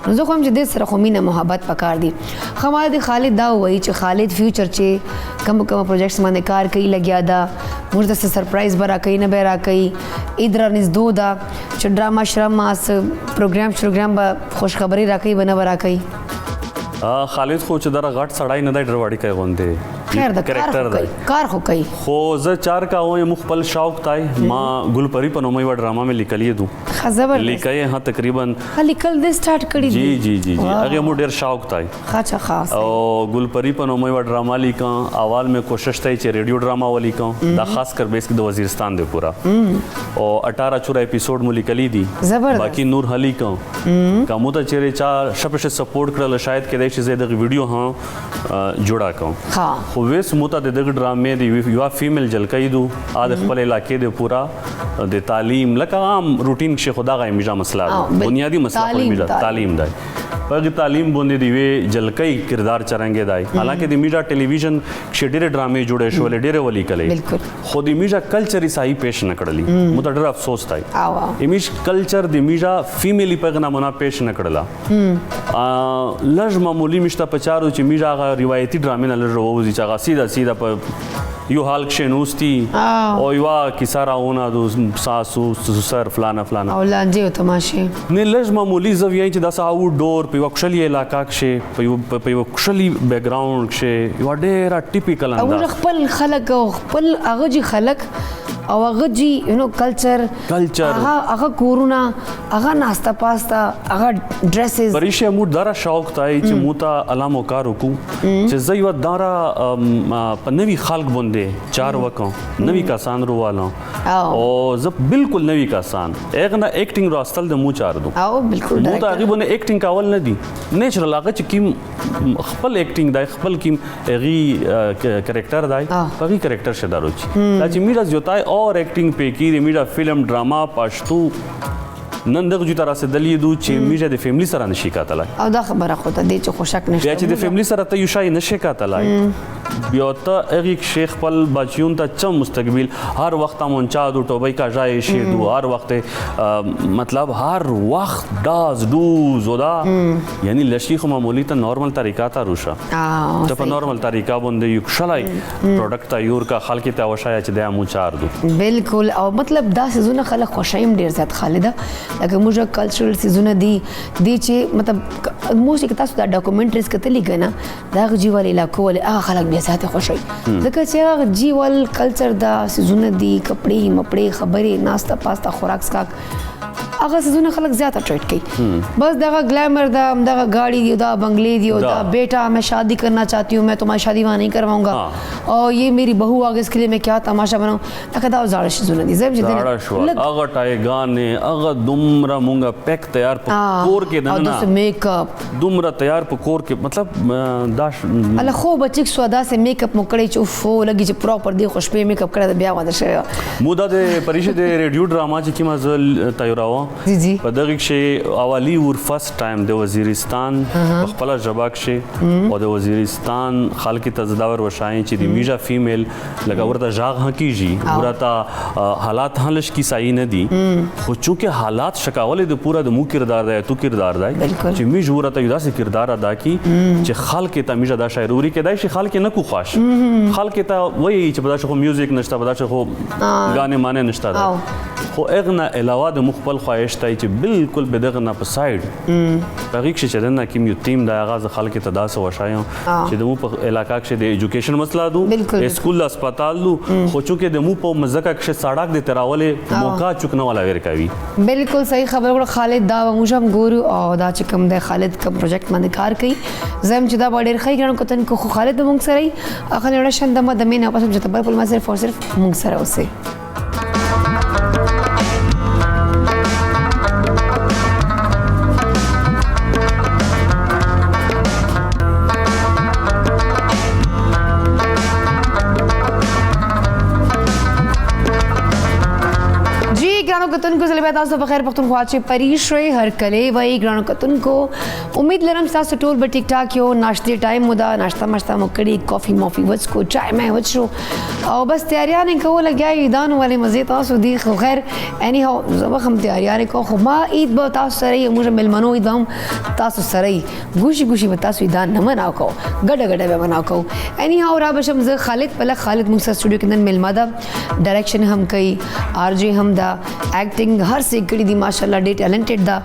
نو زه کوم چې د سره خو مینه محبت پکار دي خمال خالد دا وایي چې خالد فیوچر چې کوم پروجیکټس باندې کار کوي لګیا دا موږ د سرپرایز برا کوي نه برا کوي ادرا نزدو دا چې ډراما شرماس پروګرام به خوشخبری راکوي بنه برا کوي خالد خو چې دغه غټ سړی نه دی ډرواړي کوي غونډه خیر د کار خو کوي خو زه 4 کا وې مخبل شوق تای ما ګل پری په نومي و ډراما مې لیکلې دو خزبر لیکای ها تقریبا لیکل دې سٹارټ کړی جی هغه مو ډیر شوق تای خاصه خاص او ګل پری په نومي و ډراما لیکم اول میں کوشش تای چې ریډیو ډراما ولیکم دا خاص کر بیس کې د وزیرستان دی پورا او 18 اپیسوډ مو لیکلې دي باقی نور هلی کوم کومه ته چیرې چا شپه سپورټ کړل شاید کې دای شي زه د ویډیو ها جوړا کوم خو ویس موته د دغه ډرامې دی یو فیمیل جلکې دو ا د خپل علاقې د پورا د تعلیم لکه عام روټین کې خدا غي میجا مسله بنیادی مسله خو میجا تعلیم دی په تعلیم باندې دی وی جلکې کردار چرنګې دی حالانکه د میجا ټلویزیون کې ډېر ډرامې جوړې شو ډېر ولی کړي خو د میجا کلچري صحیح پیش نه کړلی مته ډېر افسوس دی امیج کلچر د میجا فیمیلی پیغام نه پیش نه کړلا لږ معمولی مشته پچارو چې میجا غا روایتي ډرامې نه لږ ووزي چې غا سیده په یو حال کې نوستي او یو کیسه راونه د ساسو سر فلانه او لانجه او تماشه نه لږ معمولی زویای چې د ساو ډور په وکشلی علاقہ کې په وکشلی بیک گراوند کې یو ډېر ټیپیکل انداز او خپل خلک او خپل هغه جی خلک او هغه جی کلچر هغه کورونا هغه ناستا پاستا هغه ډریسز پریشه مو دارا شوق تای چې موتا علامو کارو کو چې زیو دارا په نوی خلق بوندې 4 وکم نوی کسان روالو او زه بالکل نوی کسان اغه ایکټینګ راستل د مو چار دو او بالکل مو ته غیبونه ایکټینګ کول نه دی نیچرل هغه چې کیم خپل ایکټینګ دای خپل کیم غي کریکٹر دای هغه کریکٹر شدارو چې چې میرا زیوتای اور ایکٹنگ پہ کی میرا فلم ڈراما پاشتو نن دغه جو تر سره دلی دو چې میجا د فیملی سره نشي کاتلای او دا خبره خو ته دی چې خوشک نشته چې د فیملی سره ته یو شای نشي کاتلای بیا ته هغه شیخ خپل بچیون ته چم مستقبل هر وخت مونچا دو ټوبای کا ځای شي دو هر وخت مطلب هر وخت داز دوز ودا یعنی لشي خو معمولی ته نارمل طریقہ تا روشا ته په نارمل طریقہ باندې یو شلای پروډکټ تا یور کا خلک ته وشای چې د مو چار دو بالکل او مطلب دا سيزونه خلک خوشایم ډیر زیات خالده لکه موږ کلچرل سيزونه دي چې مطلب موږ کې تاسو دا ډاکومنټریز کتلې کنه دا جیوال علاقو ول هغه خلک بیا ذات خوشي ځکه چې هغه جیوال کلچر دا سيزونه دي کپڑے مپړې خبرې ناشتا پاستا خوراک سکاک هغه سيزونه خلک زیات اٹریکټ کوي بس دغه گلیمر دا گاڑی دی دا بنگلے دی دا بیٹا میں شادی کرنا چاہتی ہوں میں تمہاری شادی وہاں نہیں کرواؤں گا اور یہ میری بہو آگے اس کے لیے میں کیا تماشا بناؤں لکه دا زړه سيزونه دي زم چې هغه ټای غانې هغه دومره مونږه پیک تیار پکور کې دنه او میک اپ دومره تیار پکور کې مطلب دا الله خو بچک سودا سے میک اپ مکړې چې فو لګي چې پراپر دی خوشبو میک اپ کړه بیا ودا شوی مودا د پریشه د ریډیو ډراما چې کیما زل تیراو جی په دغه کې اولی ور فرست ټایم د وزیرستان خپل جباک شي او د وزیرستان خلک ته زداور وشاین چې د میجا فیمیل لکه ورته ژاغ هکیږي ورته حالات هلش کی صحیح نه دي خو چونکه حالات شکاول د پورا د مو کردار دی تو کردار دی چې میج ورته یو داسې کردار ادا کی چې خلک ته میجا دا شاعروري کې دای شي خلک نه کو خوښ خلک ته وایي چې بدا شو میوزیک نشته بدا شو غانې معنی نشته خو اغنا علاوه د مخبل خواهش تای چې بالکل بدغه نه په ساید پغیک چې دنه کیم یو ټیم د آغاز خلک ته داسه وشایو چې د مو په علاقہ کې د ایجوکیشن مسله دو اسکول هسپتال دو خو چونکه د مو په مزکه کې سړک د تراولې موقع چکنه والا ور کوي بالکل صحیح خبر ور خالد دا موږ هم ګورو او دا چې کوم د خالد کوم پروجیکټ باندې کار کوي زم چې دا ډېر خی ګڼو کتن کو خالد موږ سره اخر یو شند د مینه پسم چې تبر په مزر فور صرف موږ سره اوسه کتن کو زلبه تاسو په خیر پختونخوا چې پریشوي هر کله وای ګرانو کتن کو امید لرم تاسو ټول به ټیک ټاک یو ناشته ټایم مودا ناشته مشته مو کړی کافي موفي وڅ کو چای مې وڅو او بس تیاریان کوو لګیای دانو والے مزه تاسو دی خو خیر اني هو زما هم تیاریان کو خو ما عید به تاسو سره موږ ملمنو عید هم تاسو سره ګوشي ګوشي به تاسو دان نه مناو کو ګډه ګډه به مناو کو اني هو را بشم ز خالد بل خالد موږ سره سټوډیو کې نن ملما دا ډایریکشن هم کوي ار جی هم دا ایکټینګ هر څه کړی دی ماشاءالله ډېر ټیلنټډ دا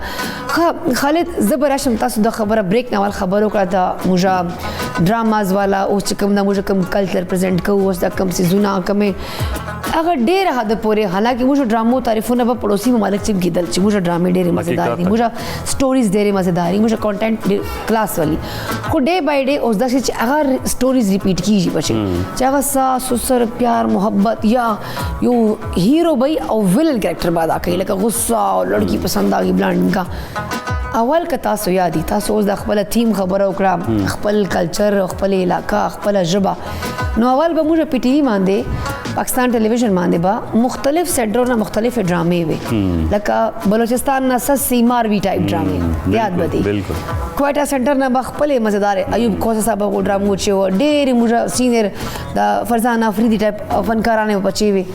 خالد زبر شم تاسو د خبره بریک نه ول خبرو کړه دا موږ ډراماز والا اوس چې کوم د موږ کوم کلچر پرزنټ کوو اوس د کوم سیزونه کمې هغه ډېر حد پورې حالانکه موږ ډرامو تعریفونه په پړوسی ممالک چې کېدل چې موږ ډرامې ډېرې مزیدار دي موږ سټوریز ډېرې مزیدار دي موږ کانټینټ کلاس والی خو ډے بای ډے اوس داسې چې هغه سټوریز ریپیټ کیږي بچي چې هغه ساس سر پیار محبت یا یو ہیرو بھائی او ویلن کریکٹر به ادا کوي لکه غصه او لړکی پسند آگی بلانډ کا اول که تاسو یادي تاسو اوس د خپل تیم خبره وکړه خپل کلچر خپل علاقه خپل ژبه نو اول به موږ پی ټي وي باندې پاکستان ټلویزیون باندې به مختلف سیټرونه مختلف ډرامې وي لکه بلوچستان نه سسی ماروي ټایپ ډرامې یاد به دي کوټا سنټر نه به خپلې مزیدار ایوب کوسه صاحب کو ډرامو چې ډېرې موږ سینیر د فرزان افریدي ټایپ فنکارانه بچي وي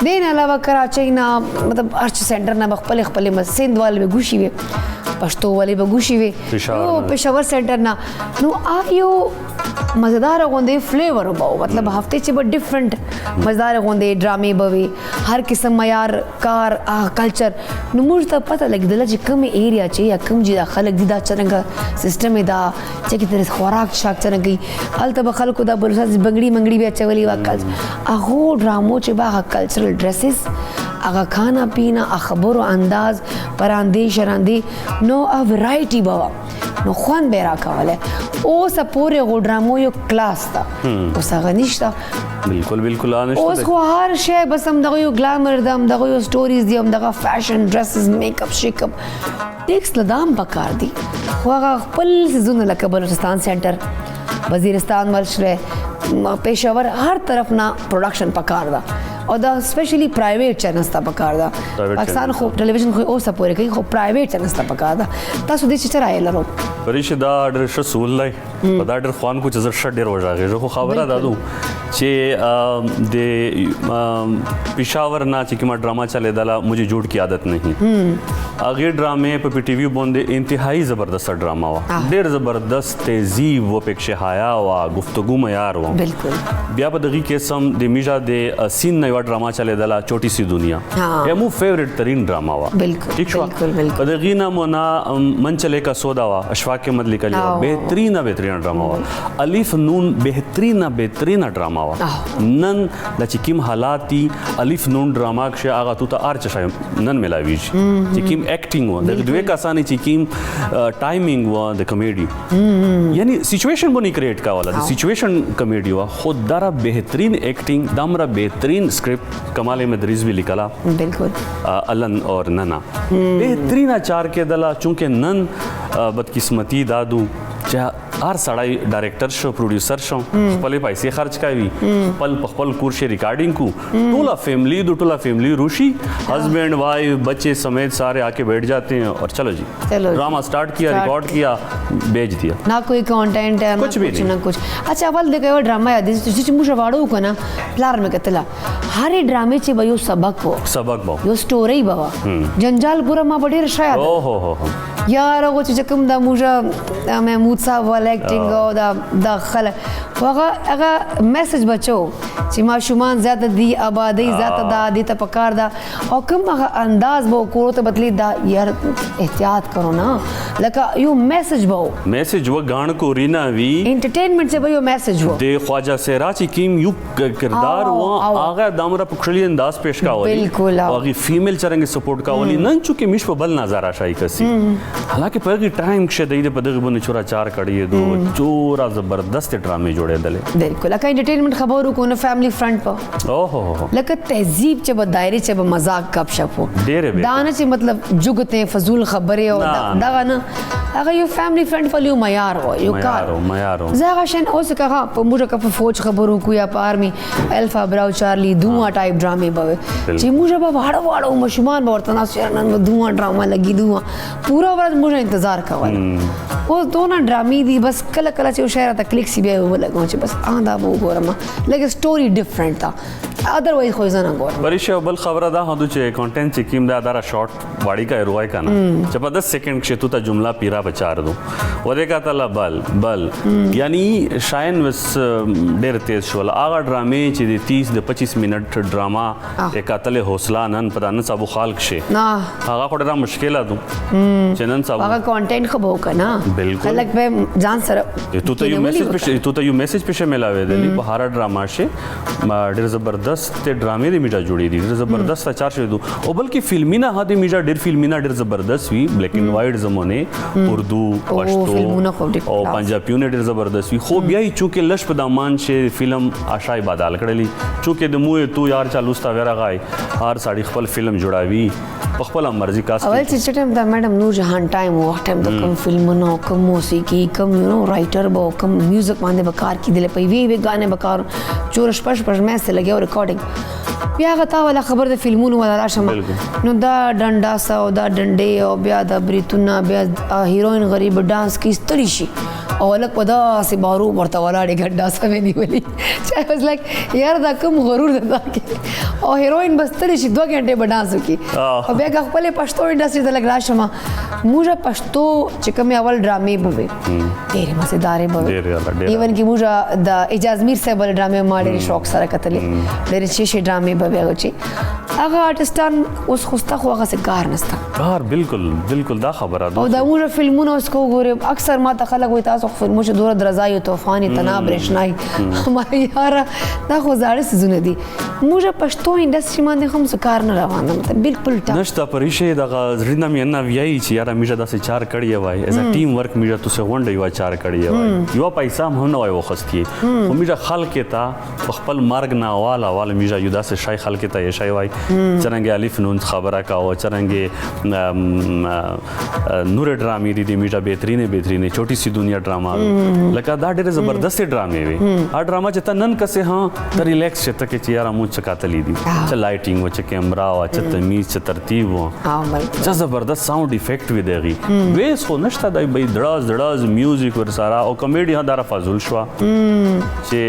دین علاوه کراچۍ نه مطلب ارچ سنټر نه خپل خپل سند والے به ګوشي وي پښتو والے به ګوشي وي پېښور سنټر نه نو آیو مزیدار غوندې فلیور وباو مطلب هفته چې به ډیفرنٹ مزیدار غوندې ډرامې به وي هر قسم معیار کار کلچر نو موږ ته پته لګېدله چې کوم ایریا چې یا کوم چې دا خلک دي دا څرنګه سسټم یې دا چې کې خوراک شاک څرنګه کوي هلته به خلکو دا بلوچستان بنګړي منګړي بیا اچولي وه هغو ډرامو چې به هغه کلچرل ډریسز هغه کھانا پینا خبرو انداز پراندې شراندې نو ورایټي به وه نو خوند به یې راکولی اوس پورې هغو ډرامو یو کلاس ده اوس هغه نشته بالکل بالکل اوس خو هر شی بس همدغه یو ګلامر ده همدغه یو سټوریز دي همدغه فیشن ډریسز میک اپ شیک اپ ټیکس له دام پکار دي خو هغه خپل سیزونه لکه بلوچستان سینټر وزیرستان ملشره پېښور هر طرف نه پروډکشن پکار ده او دا سپیشلی پرایویټ چینلز ته پکار ده پاکستان خو ټلویزیون خو اوسه پورې کوي خو پرایویټ چینلز ته پکار ده تاسو دې چې رائے لرو پریش دا ډېر ښه سوال دی په دا ډېر خوان کو چې زه ښه ډېر وژاغېږم خو خبره دا ده چې د پېښور نه چې کومه ډرامه چلېدله مجھے جھوٹ کی عادت نہیں هغې ډرامې په پی ټي وي باندې انتهایی زبردست ډرامه وه ډېر زبردست تهذیب و پکښې حیا وه گفتگو معیار و بیا په دغې قسم د میژا د سین نه یوه ډرامه چلېدله چوټی سی دنیا زموږ فیورټ ترین ډرامه وه ټیک شوه په دغې نه مو نه من چلے کا سودا وه اشفاق احمد لیکلې وه بهترینه ډرامه وه الف نون بهترینه ډرامه وه نن د چې کوم حالات دي الف نون ډرامه کښې هغه تو ته هر څه شی نن میلاویږي چې کوم ایکټینګ وه د دوی کسانې چې کوم ټایمینګ وه د کمیډي یعنی سچویشن به نه کریټ کوله د سچویشن کمیډي وه خو دا بهترین ایکټینګ دا مره بهترین اسکرپټ کمال احمد رضوي لیکله بالکل الن اور ننا بهترینه چار کېدله چونکې نن بدقسمتي دادو چې هر سړی ډایرکټر شو پروډیوسر شو خپلې پیسې خرچ کوي خپل په خپل کور شي ریکارډینګ کو ټولا فیملی روشی ہسبینڈ وائف بچے سمیت سارے آ کے بیٹھ جاتے ہیں اور چلو جی ڈرامہ اسٹارٹ کیا ریکارڈ کیا بیچ دیا نہ کوئی کانٹینٹ ہے کچھ بھی نہ کچھ اچھا اول د کوي ډرامه یاد دي چې موږ واړو کنه پلار مې کتله هرې ډرامې چې به یو سبق وو یو سټوري به جنجال پورا ما ډېر شاید او هو یار هغه چې کوم د موږ محمود صاحب والا ایکټینګ او د خلک هغه میسج بچو چې ماشومان زیاته دي آبادی زیاته ده دې ته پکار ده او کوم هغه انداز به کورو ته بدلی دا یار احتیاط کرو نه لکه یو میسج و غاڼ کو رینا وی انټرټینمنټ سے به یو میسج و د خواجه سیرا چې کیم یو کردار و هغه دامره پکړلی انداز پیش کاولی بالکل هغه فیمیل چرنګ سپورټ کاولی نن چونکه مش په بل نظر شای کسی حالانکه په هغه ټایم کې د پدغه باندې چورا چار کړی دو چورا زبردست ډرامې جوړېدلې بالکل لکه انټرټینمنٹ خبرو کو نه فیملی فرنٹ په اوه لکه تهذیب چې به دایره چې به مزاق کپ شپو ډېر دا نه چې مطلب جګته فضول خبره او دا نه هغه یو فیملی فرنٹ فلیو معیار و یو کار زغه شن اوس کغه په موږ کا په فوج خبرو کو یا په آرمی الفا براو چارلی دوه ټایپ ډرامې به چې موږ به واړو مشمان به ورته ناس نن دوه ډراما لګي دوه پورا ورځ موږ انتظار کول اوس دوه ډرامې دي بس کله کله چې شهر ته کلیک سی به ولګو چې بس دا به وګورم لکه سټوري ډیفرنٹ تا otherwise خو ځنه ګورم پریشه بل خبره ده هدو چې کانټینټ چې کیم دا دارا شارټ واړی کا روای کنه چې په 10 سیکنډ کې تو ته جمله پیرا بچار دو و دې کا تعالی بل یعنی شاین وس ډېر تیز شول هغه ډرامې چې د 30 د 25 منټ ډراما اکاتل حوصله نن پتا نه صاحب خالق شي نه هغه ډېر مشکله ده چې نن صاحب هغه کانټینټ خو به کنه بالکل. خلک به ځان سره تو ته یو میسج پېښه ملاوي دی په هر ډراما شي ډېر زبردست ډرامې د میډیا جوړې دي ډېر زبردست چار شوی دو او بلکې فلمي نه هدي میډیا ډېر فلمي نه ډېر زبردست وي بلیک اینڈ وایټ زمونه اردو پښتو او پنجابیونه ډېر زبردست وي خو بیا چونکه لش په دامان شي فلم آشای بدل کړلی چونکه د موه تو یار چالو ستا ورغای هر ساړي خپل فلم جوړاوي په خپل مرزي کاست اول چې ټیم د میډم نور جهان ټایم او ټیم د کوم فلمونو کوم موسیقي کوم یو نو رائټر بو کوم میوزک باندې بکار کی دل په وی غانه بکار چورش پش مې سره لګیو ریکارډینګ بیا غتا ولا خبر د فلمونو ولا راشم نو دا ډنډا سا او دا ډنډې او بیا د بریتونه بیا هیروین غریب ډانس کی ستړي شي او لک پدا سی بارو ورته ولاړې ګډا سمې نیولې چې واز لایک یار دا کوم غرور ده کې او هیروین بس ستړي شي 2 غنټه به ډانس وکي او بیا خپل پښتو انډستری ته لګ راشم موږ پښتو چې کوم اول ډرامې بوي ډېر مزیدار بوي ایون کې موږ د اجاز میر صاحب ډرامې ما ډېر شوق سره کتلې ډېر چې ډرامې بوي هغه چې هغه آرټستان اوس خوسته خو هغه څه کار نشته کار بالکل دا خبره ده او دا موږ فلمونه اوس کو ګورم اکثر ما ته خلک وایي تاسو فلمو چې دوره درزای او طوفان تناب رښنای هماره یار دا خو زاړه سيزونه دي موږ پښتو انډستری باندې هم څه کار نه روانه مطلب بالکل نشته پریشه دا زړه مې نه ویای چې یاره میجا داسې چار کړی وای از ا ټیم ورک میجا تو څه غونډه یو چار کړی وای یو پیسې هم نه وای وخستی او میجا خلک ته خپل مرګ نه اول میجا یو داسې شای خلک ته یې شای وای څنګه الف نون خبره کا او څنګه نور ډرامې دي میجا بهترینه چوټی سی دنیا ډراما لکه دا ډېر زبردست ډرامې وي ا ډراما چې تنن کسه ها ته ریلیکس شته کې چې یاره مو چکاتلې دي چې لایټینګ و چې کیمرا و چې تمیز چې ترتیب و چې زبردست ساوند افیکټ وي دیږي ویس خو نشته دای به دراز میوزیک ور سره او کامیډي ها دره فاضل شو چې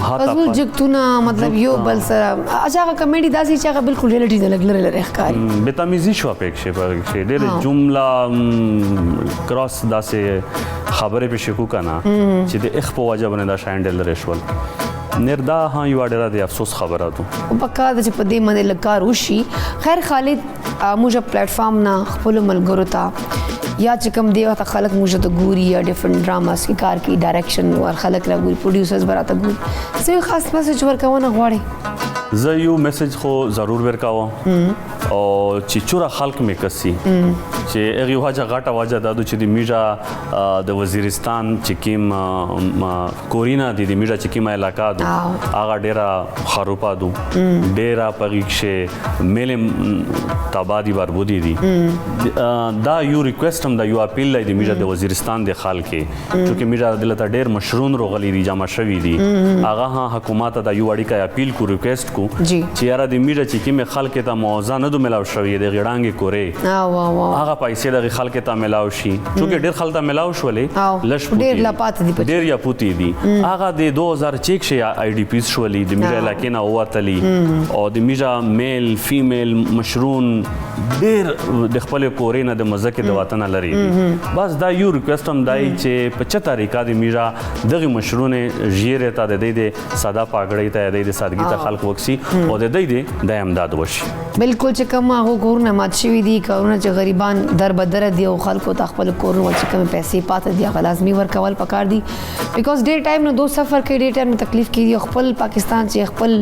هاته فاضل جکتونه مطلب یو بل سره اچھا کامیډي داسې چې هغه بالکل ریالټي نه لګلره ښکاری به تمیزي شو پکښه پکښه ډېر جمله کراس داسې خبره به شکو کنه چې د اخ په وجه باندې دا شاینډل رشول نردا ها یو ډېر د افسوس خبره ده او پکا د چې په دې باندې لکار وشي خیر خالد موږ پلیټ فارم نه خپل ملګرو ته یا چې کوم دی وخت خلک موږ ته ګوري یا ډیفرنٹ ډراماس کې کار کوي ډایرکشن ور خلک را ګوري پروډوسرز براته ګوري څه خاص میسج ورکونه غواړي زه یو میسج خو ضرور ورکاوم او چې چوره خلک مې کسي چې هغه واجه غاټه واجه دادو چې د میجا د وزیرستان چې کیم کورینا د میجا چې کیم علاقہ دو هغه ډیره خروپا دو ډیره پریکشه ملم تابادی بربودی دي دا یو ریکوست هم دا یو اپیل لای د میجا د وزیرستان د خلک چې میجا دلته ډیر مشرون روغلی دي جمع شوی دي هغه حکومت دا یو اړیکه اپیل کو ریکوست کو چې یاره د میجا چې کیم خلک ته موازنه نه ملاو شوی د غړانګي کورې هغه پیسې د خلک ته ملاو شي چې ډیر خلک ته ملاو شولې لش ډیر لپات دي ډیر یا پوتی دي هغه د 2006 شي آی ډی پیس شولې د میجا علاقې نه ووتلی او د میجا میل فیمیل مشرون ډیر د خپل کورې نه د مزه د وطن لري بس دا یو ریکوست هم دای چې په چا طریقه د میجا دغه مشرون ژیره ته د دې ساده پاګړې ته د سادګي ته خلک وکسي او د دې د امداد وشي بالکل چې کوم هغه کورونه مات شوي دي کورونه چې غریبان در بدر دي او خلکو ته خپل کورونه چې کوم پیسې پاتې دي هغه لازمي ورکول پکار دي بیکاز ډېر ټایم نو دو سفر کوي ډېر ټایم تکلیف کوي خپل پاکستان چې خپل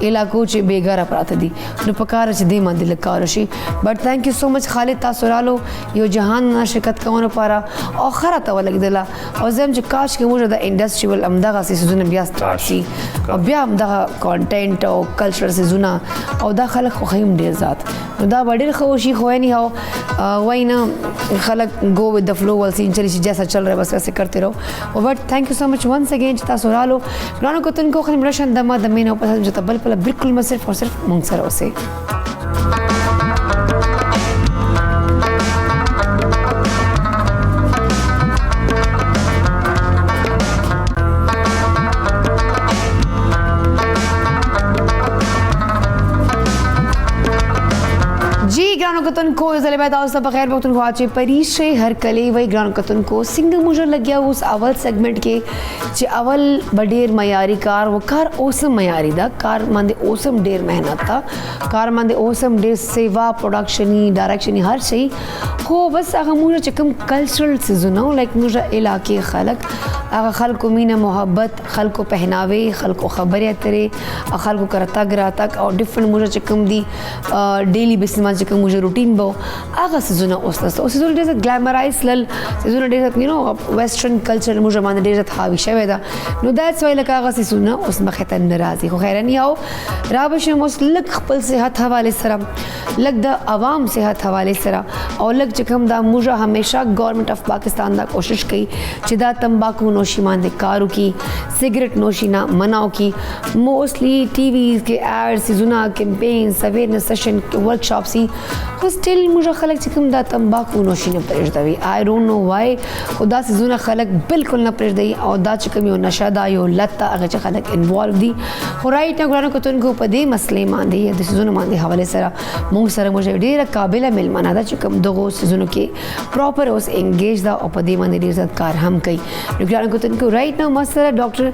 علاقو چې بیګاره پراته دي نو پکار چې دې باندې لکار شي بٹ تھینک یو سو مچ خالد تاسو رالو یو جهان نه شرکت کوونه لپاره اخره ته ولګدله او زم چې کاش کې موږ د انډستری ول امدغه سيزونه بیا سٹارټ شي او بیا امدغه کانټینټ او کلچر سيزونه او دا خلک خو خیم ډیر ذات نو دا ډیر خوشي خو نه هو واینا خلک گو ود د فلو ول سین چلی جیسا چل رہا ہے بس ویسے کرتے رہو بٹ تھینک یو سو مچ ونس اگین چې تاسو رالو ګرانو کوتن کو خلم رشن دما د مینو په چې تبل په بالکل ما صرف او صرف مونږ سره اوسه कतन को जले बैदा उस बगैर वक्त को आचे परीक्षे हर कले वही ग्रान कतन को सिंग मुझे लग गया उस अवल सेगमेंट के चे अवल बडेर मयारी कार वो कार ओसम मयारी दा कार मंदे ओसम डेर मेहनत था कार मंदे ओसम डेर सेवा प्रोडक्शनी डायरेक्शनी हर सही हो बस अगर मुझे चकम कल्चरल से सुनो लाइक मुझे इलाके खलक अगर खल को मीना मोहब्बत खल को पहनावे खल को खबरें तेरे खल को करता गिराता और डिफरेंट मुझे चकम दी डेली बेसिस में चकम मुझे रूटीन बो आगा से सुना उस सीजन डेज ग्लैमराइज लल season days you know western culture मुझे मान डेज हावी शवेदा नो दैट्स वाई लका आगा से सुना उस बखत नाराजी हो खैर नहीं आओ राबश मुस लग खपल सेहत हवाले सरा लग द आवाम सेहत हवाले सरा और लग चकम दा मुझे हमेशा गवर्नमेंट ऑफ पाकिस्तान दा कोशिश की चिदा तंबाकू नोशी मानदे कारू की सिगरेट नोशी ना मनाओ की मोस्टली टीवी के एड्स जुना कैंपेन्स अवेयरनेस सेशन वर्कशॉप सी स्टिल मुझे खलक चिकम दा तंबाकू नोशी ने परेश दवी आई डोंट नो वाई खुदा से जुना खलक बिल्कुल ना परेश दई और दा चिकम यो नशा दा यो लत्ता अगर खलक इन्वॉल्व दी हो राइट ना गुरानो को तुनको पदे मसले मानदे या दिसजुना मानदे हवाले सरा मुंग सरा मुझे डेर काबिल मिलमाना दा चिकम दो सीजन के प्रॉपर उस एंगेज दा और पदे मानदे डेर कार हम कई गुरानो को तुनको राइट ना मसला डॉक्टर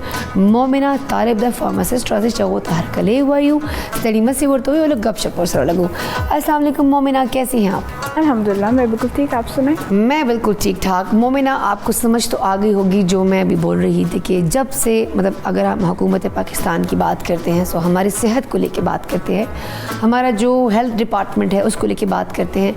मोमिना तालिब दा फार्मासिस्ट राजे चाहो तार कले हुआ यू स्टडी में से वर्तो ये लोग गपशप पर सर लगो अस्सलाम वालेकुम मोमिना कैसी हैं आप अल्हम्दुलिल्लाह मैं बिल्कुल ठीक आप सुनाएं मैं बिल्कुल ठीक ठाक मोमिना आपको समझ तो आ गई होगी जो मैं अभी बोल रही थी कि जब से मतलब अगर हम हुकूमत पाकिस्तान की बात करते हैं तो हमारी सेहत को लेके बात करते हैं हमारा जो हेल्थ डिपार्टमेंट है उसको लेके बात करते हैं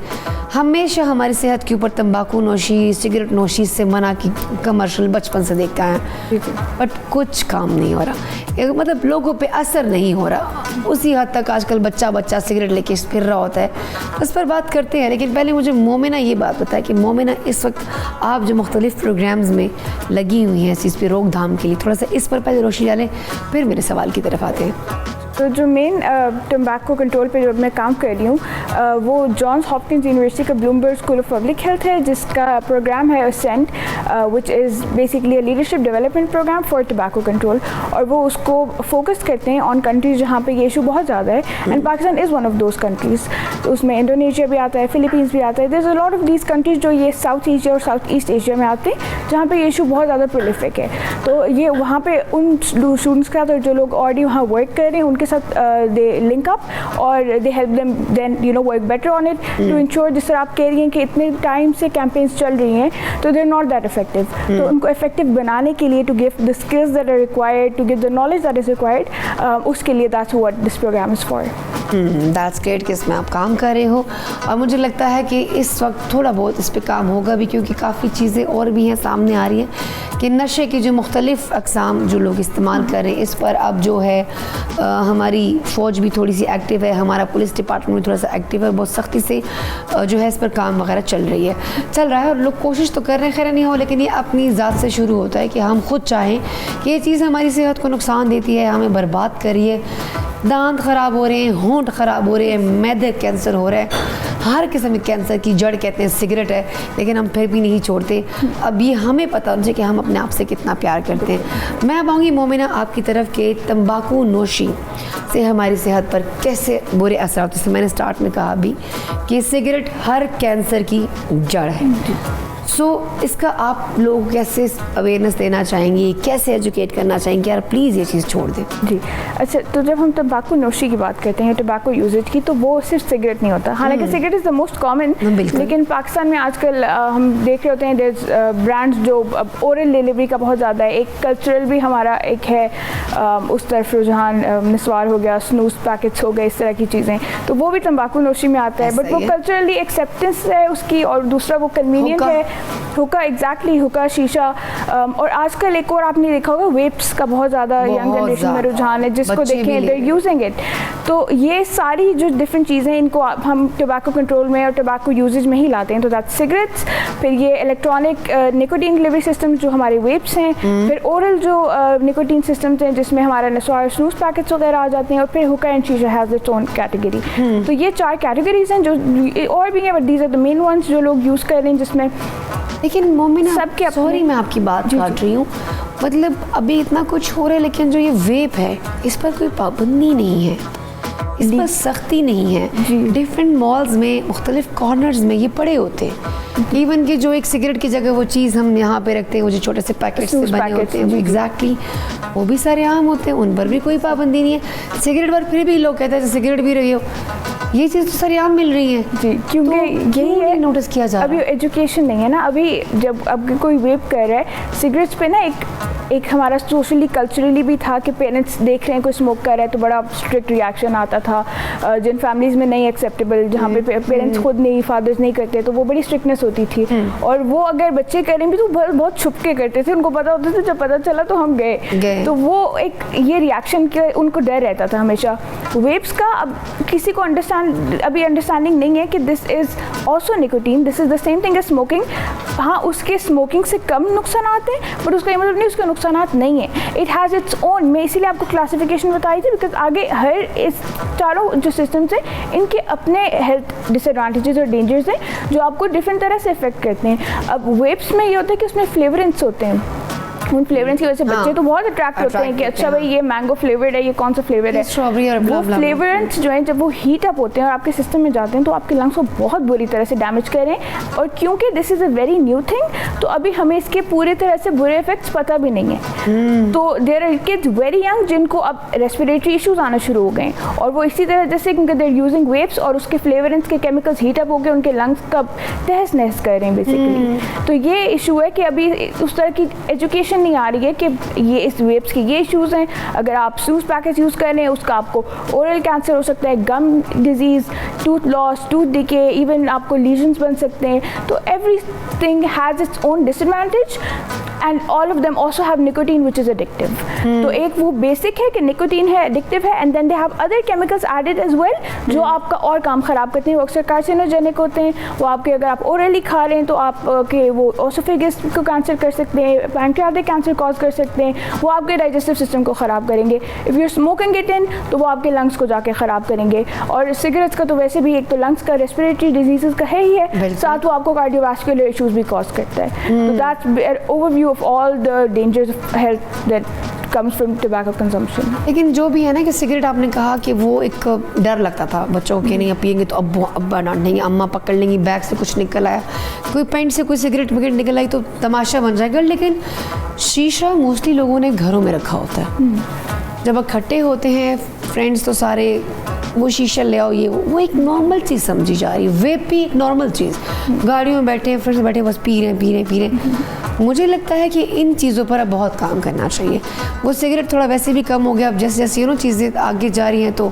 हमेशा हमारी सेहत के ऊपर तंबाकू नोशी सिगरेट नोशी से मना की कमर्शियल बचपन से देखता है बट कुछ काम नहीं हो रहा मतलब लोगों पे असर नहीं हो रहा उसी हद तक आजकल बच्चा सिगरेट लेके फिर रहा होता है उस पर बात करते हैं लेकिन पहले मुझे मोमिना ये बात बताए कि मोमिना इस वक्त आप जो मुख्तलिफ प्रोग्राम्स में लगी हुई हैं इस चीज़ पर रोक थाम के लिए थोड़ा सा इस पर पहले रोशनी डालें फिर मेरे सवाल की तरफ आते हैं तो जो मेन टम्बाको कंट्रोल पे जो मैं काम कर रही हूँ वो जॉन्स हॉपकिंस यूनिवर्सिटी का Bloomberg School of Public Health है जिसका प्रोग्राम है Ascent which is basically leadership development programme for tobacco control और वो उसको फोकस करते हैं ऑन कंट्रीज़ जहाँ पे ये इशू बहुत ज़्यादा है and Pakistan is one of those countries तो उसमें इंडोनेशिया भी आता है फिलीपींस भी आता है there is a lot of these countries जो ये साउथ एशिया और साउथ ईस्ट एशिया में आते हैं जहाँ पे ये इशू बहुत ज़्यादा प्रोलिफिक है तो ये वहाँ पे उन स्टूडेंट्स के साथ और जो लोग ऑलरेडी वहाँ वर्क कर रहे हैं उनके साथ they link up और they help them then you know work better on it to ensure जिस तरह आप कह रही हैं कि इतने टाइम से कैंपेन्स चल रही हैं तो they're not that effective तो उनको effective बनाने के लिए to give the skills that are required to give the knowledge that is required उसके लिए that's what this program is for that's great कि इसमें आप काम कर रहे हो और मुझे लगता है कि इस वक्त थोड़ा बहुत इस पर काम होगा भी क्योंकि काफ़ी चीज़ें और भी हैं सामने आ रही हैं कि नशे की जो मुख्तलिफ अक़साम जो लोग इस्तेमाल कर रहे हैं इस पर अब जो है हमारी फ़ौज भी थोड़ी सी एक्टिव है हमारा पुलिस डिपार्टमेंट भी थोड़ा सा एक्टिव है बहुत सख्ती से जो है इस पर काम वगैरह चल रहा है और लोग कोशिश तो कर रहे हैं खैर नहीं हो लेकिन ये अपनी ज़ात से शुरू होता है कि हम खुद चाहें कि ये चीज़ हमारी सेहत को नुकसान देती है हमें बर्बाद करिए दांत ख़राब हो रहे हैं होंठ ख़राब हो रहे हैं मैदे कैंसर हो रहा है हर किस्म के कैंसर की जड़ कहते हैं सिगरेट है लेकिन हम फिर भी नहीं छोड़ते अब ये हमें पता होना चाहिए कि हम अपने आप से कितना प्यार करते हैं मैं आऊँगी मोमिना आपकी तरफ के तंबाकू नोशी से हमारी सेहत पर कैसे बुरे असर होते हैं मैंने स्टार्ट में कहा भी कि सिगरेट हर कैंसर की जड़ है सो इसका आप लोग कैसे अवेयरनेस देना चाहेंगी कैसे एजुकेट करना चाहेंगे यार प्लीज़ ये चीज़ छोड़ दें जी अच्छा तो जब हम तंबाकू नोशी की बात करते हैं टोबैको यूजेज की तो वो सिर्फ सिगरेट नहीं होता हालांकि cigarette is the most common लेकिन पाकिस्तान में आजकल हम देख रहे होते हैं देयर ब्रांड्स जो ओरल डिलीवरी का बहुत ज़्यादा है एक कल्चरल भी हमारा एक है उस तरफ रुझान नस्वार हो गया स्नूस पैकेट्स हो गए इस तरह की चीज़ें तो वो भी तंबाकू नोशी में आता है बट वो कल्चरली एक्सेप्टेंस है उसकी और दूसरा वो कन्वीनियंट है हुक्का एग्जैक्टली हुक्का शीशा और आजकल एक और आपने देखा होगा वेप्स का बहुत ज़्यादा यंग जनरेशन में रुझान है जिसको देखें दे यूजिंग इट तो ये सारी जो डिफरेंट चीज़ें इनको हम टोबैको कंट्रोल में और टोबैको यूजेज में ही लाते हैं तो दैट सिगरेट्स फिर ये इलेक्ट्रॉनिक निकोटीन डिलीवरी सिस्टम जो हमारे वेप्स हैं फिर ओरल जो निकोटीन सिस्टम्स हैं जिसमें हमारा नस्वार स्नूस पैकेट्स वगैरह आ जाते हैं और फिर हुक्का एंड शीशा हैज़ इट्स ओन कैटेगरी तो ये 4 कैटेगरीज हैं जो और भी हैं but these are the main ones जो लोग यूज़ कर रहे हैं जिसमें लेकिन मोमिना सबके सॉरी मैं आपकी बात काट रही हूँ मतलब अभी इतना कुछ हो रहा है लेकिन जो ये वेप है इस पर कोई पाबंदी नहीं है اس پر سختی نہیں ہے. ڈفرینٹ مالز میں مختلف کارنرز میں یہ پڑے ہوتے ہیں. ایون کہ جو ایک سگریٹ کی جگہ وہ چیز ہم یہاں پہ رکھتے ہیں, وہ جو چھوٹے سے پیکٹ سے بنے ہوتے ہیں, وہ ایگزیکٹلی وہ بھی سارے عام ہوتے ہیں, ان پر بھی کوئی پابندی نہیں ہے. سگریٹ پر پھر بھی لوگ کہتے ہیں سگریٹ بھی رہی ہو, یہ چیز تو سارے عام مل رہی ہیں. جی, کیونکہ یہی نوٹس کیا جا رہا ہے. ابھی ایجوکیشن نہیں ہے نا. ابھی جب اب کوئی ویپ کر رہا ہے سگریٹس پہ نا, ایک ہمارا سوشلی کلچرلی بھی تھا کہ پیرنٹس دیکھ رہے ہیں کوئی اسموک کر رہا ہے تو بڑا اسٹرکٹ ریئیکشن آتا تھا. جن فیملیز میں نہیں ایکسیپٹیبل, جہاں پہ پیرنٹس خود نہیں, فادرز نہیں کرتے, تو وہ بڑی اسٹرکٹنیس ہوتی تھی. اور وہ اگر بچے کریں بھی تو بہت چھپ کے کرتے تھے, ان کو پتا ہوتا تھا جب پتا چلا تو ہم گئے. تو وہ ایک یہ ریئیکشن کے ان کو ڈر رہتا تھا ہمیشہ. ویپس کا اب کسی کو ابھی انڈرسٹینڈنگ نہیں ہے کہ دس از آلسو نکوٹین, دس از دا سیم تھنگ ایز اسموکنگ. ہاں اس کے اسموکنگ سے کم نقصانات ہیں, بٹ اس کا یہ مطلب نہیں اس کے نقصانات نہیں ہیں. اٹ ہیز اٹس اون. میں اسی لیے آپ کو کلاسیفیکیشن بتائی تھی, بیکاز آگے ہر اس چاروں جو سسٹمس ہیں ان کے اپنے ہیلتھ ڈس ایڈوانٹیجز اور ڈینجرز ہیں جو آپ کو ڈفرینٹ طرح سے افیکٹ کرتے ہیں. اب ویپس میں یہ ہوتا ہے کہ اس میں فلیورنس ہوتے ہیں, ان فلیورنس کی وجہ سے بچے تو بہت اٹریکٹ ہوتے ہیں کہ اچھا بھائی یہ مینگو فلیورڈ ہے, یہ کون سا فلیور ہے. وہ فلیورنس جو ہیں جب وہ ہیٹ اپ ہوتے ہیں اور آپ کے سسٹم میں جاتے ہیں تو آپ کے لنگس کو بہت بری طرح سے ڈیمیج کریں. اور کیونکہ دس از اے ویری نیو تھنگ تو ابھی ہمیں اس کے پورے طرح سے برے افیکٹس پتہ بھی نہیں ہیں. تو دیر آر کڈز ویری ینگ جن کو اب ریسپریٹری ایشوز آنا شروع ہو گئے ہیں, اور وہ اسی طرح جیسے کیونکہ دیر یوزنگ ویپس اور اس کے فلیورنس کے کیمیکلز ہیٹ اپ ہو کے ان کے لنگس کا تہس نہس کر رہے ہیں بیسیکلی. تو یہ ایشو ہے کہ ابھی اس طرح کی ایجوکیشن نہیں آ رہی ہے کہ یہ اس ویپس کے یہ ایشوز ہیں. اگر آپ سنوز پیکٹ یوز کر رہے ہیں اس کا آپ کو اورل کینسر ہو سکتا ہے, گم ڈیزیز, ٹوتھ لاس, ٹوتھ ڈیکے, ایون آپ کو لیژنس بن سکتے ہیں. تو ایوری تھنگ ہیز اٹس اون ڈس ایڈوانٹیج اینڈ آل آف دیم آلسو ہیو نکوٹین وچ از ایڈکٹیو. تو ایک وہ بیسک ہے کہ نکوٹین ہے, ایڈکٹیو ہے, اینڈ دین دے ہیو ادر کیمیکلز ایڈڈ ایز ویل جو آپ کا اور کام خراب کرتے ہیں. وہ اکثر کارسینوجینک ہوتے ہیں. وہ آپ کے اگر آپ اورلی کھا رہے ہیں تو آپ کے وہ اوسوفیگس کو کینسر کر سکتے ہیں, پینکریاٹک کینسر کاز کر سکتے ہیں, وہ آپ کے ڈائجسٹو سسٹم کو خراب کریں گے. اف یو اسموکنگ اٹ ان تو وہ آپ کے لنگس کو جا کے خراب کریں گے. اور سگریٹس کا تو ویسے بھی ایک تو لنگس کا ریسپریٹری ڈیزیزز کا ہے ہی ہے, ساتھ وہ آپ کو کارڈیو واسکولر ایشوز بھی کاز کرتا ہے. تو دیٹس اوور ویو آف آل the dangers of health that comes from tobacco consumption. لیکن جو بھی ہے نا کہ سگریٹ آپ نے کہا کہ وہ ایک ڈر لگتا تھا بچوں کے, نہیں پیئیں گے تو ابا ڈانٹ دیں گے, اماں پکڑ لیں گی, بیگ سے کچھ نکل آیا, کوئی پینٹ سے کوئی سگریٹ وگریٹ نکل آئی تو تماشا بن جائے گا. لیکن شیشہ موسٹلی لوگوں نے گھروں میں رکھا ہوتا ہے. جب اکٹھے ہوتے ہیں فرینڈس تو سارے وہ شیشہ لے آؤ, یہ وہ ایک نارمل چیز سمجھی جا رہی ہے. ویپ بھی ایک نارمل چیز, گاڑیوں میں بیٹھے ہیں فرینڈس بیٹھے بس پی رہے ہیں. مجھے لگتا ہے کہ ان چیزوں پر اب بہت کام کرنا چاہیے. وہ سگریٹ تھوڑا ویسے بھی کم ہو گیا, اب جیسے جیسے چیزیں آگے جا رہی ہیں تو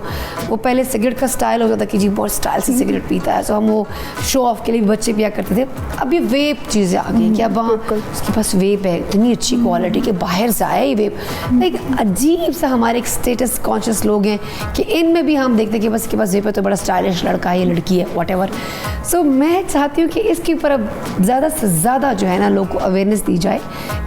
وہ پہلے سگریٹ کا سٹائل ہوتا تھا کہ جی بہت سٹائل سے سگریٹ پیتا ہے, تو ہم وہ شو آف کے لیے بچے پیا کرتے تھے. اب یہ ویپ چیزیں آ گئی کہ اب وہاں اس کے پاس ویپ ہے اتنی اچھی کوالٹی کہ باہر سے آیا ہی ویپ. ایک عجیب سا ہمارے ایک اسٹیٹس کانشیس لوگ ہیں کہ ان میں بھی ہم دیکھتے ہیں کہ بس کے پاس ویپ ہے تو بڑا اسٹائلش لڑکا ہے یا لڑکی ہے واٹ ایور. سو میں چاہتی ہوں کہ اس کے اوپر اب زیادہ سے زیادہ جو ہے نا لوگ کو اویئرنیس دی جائے,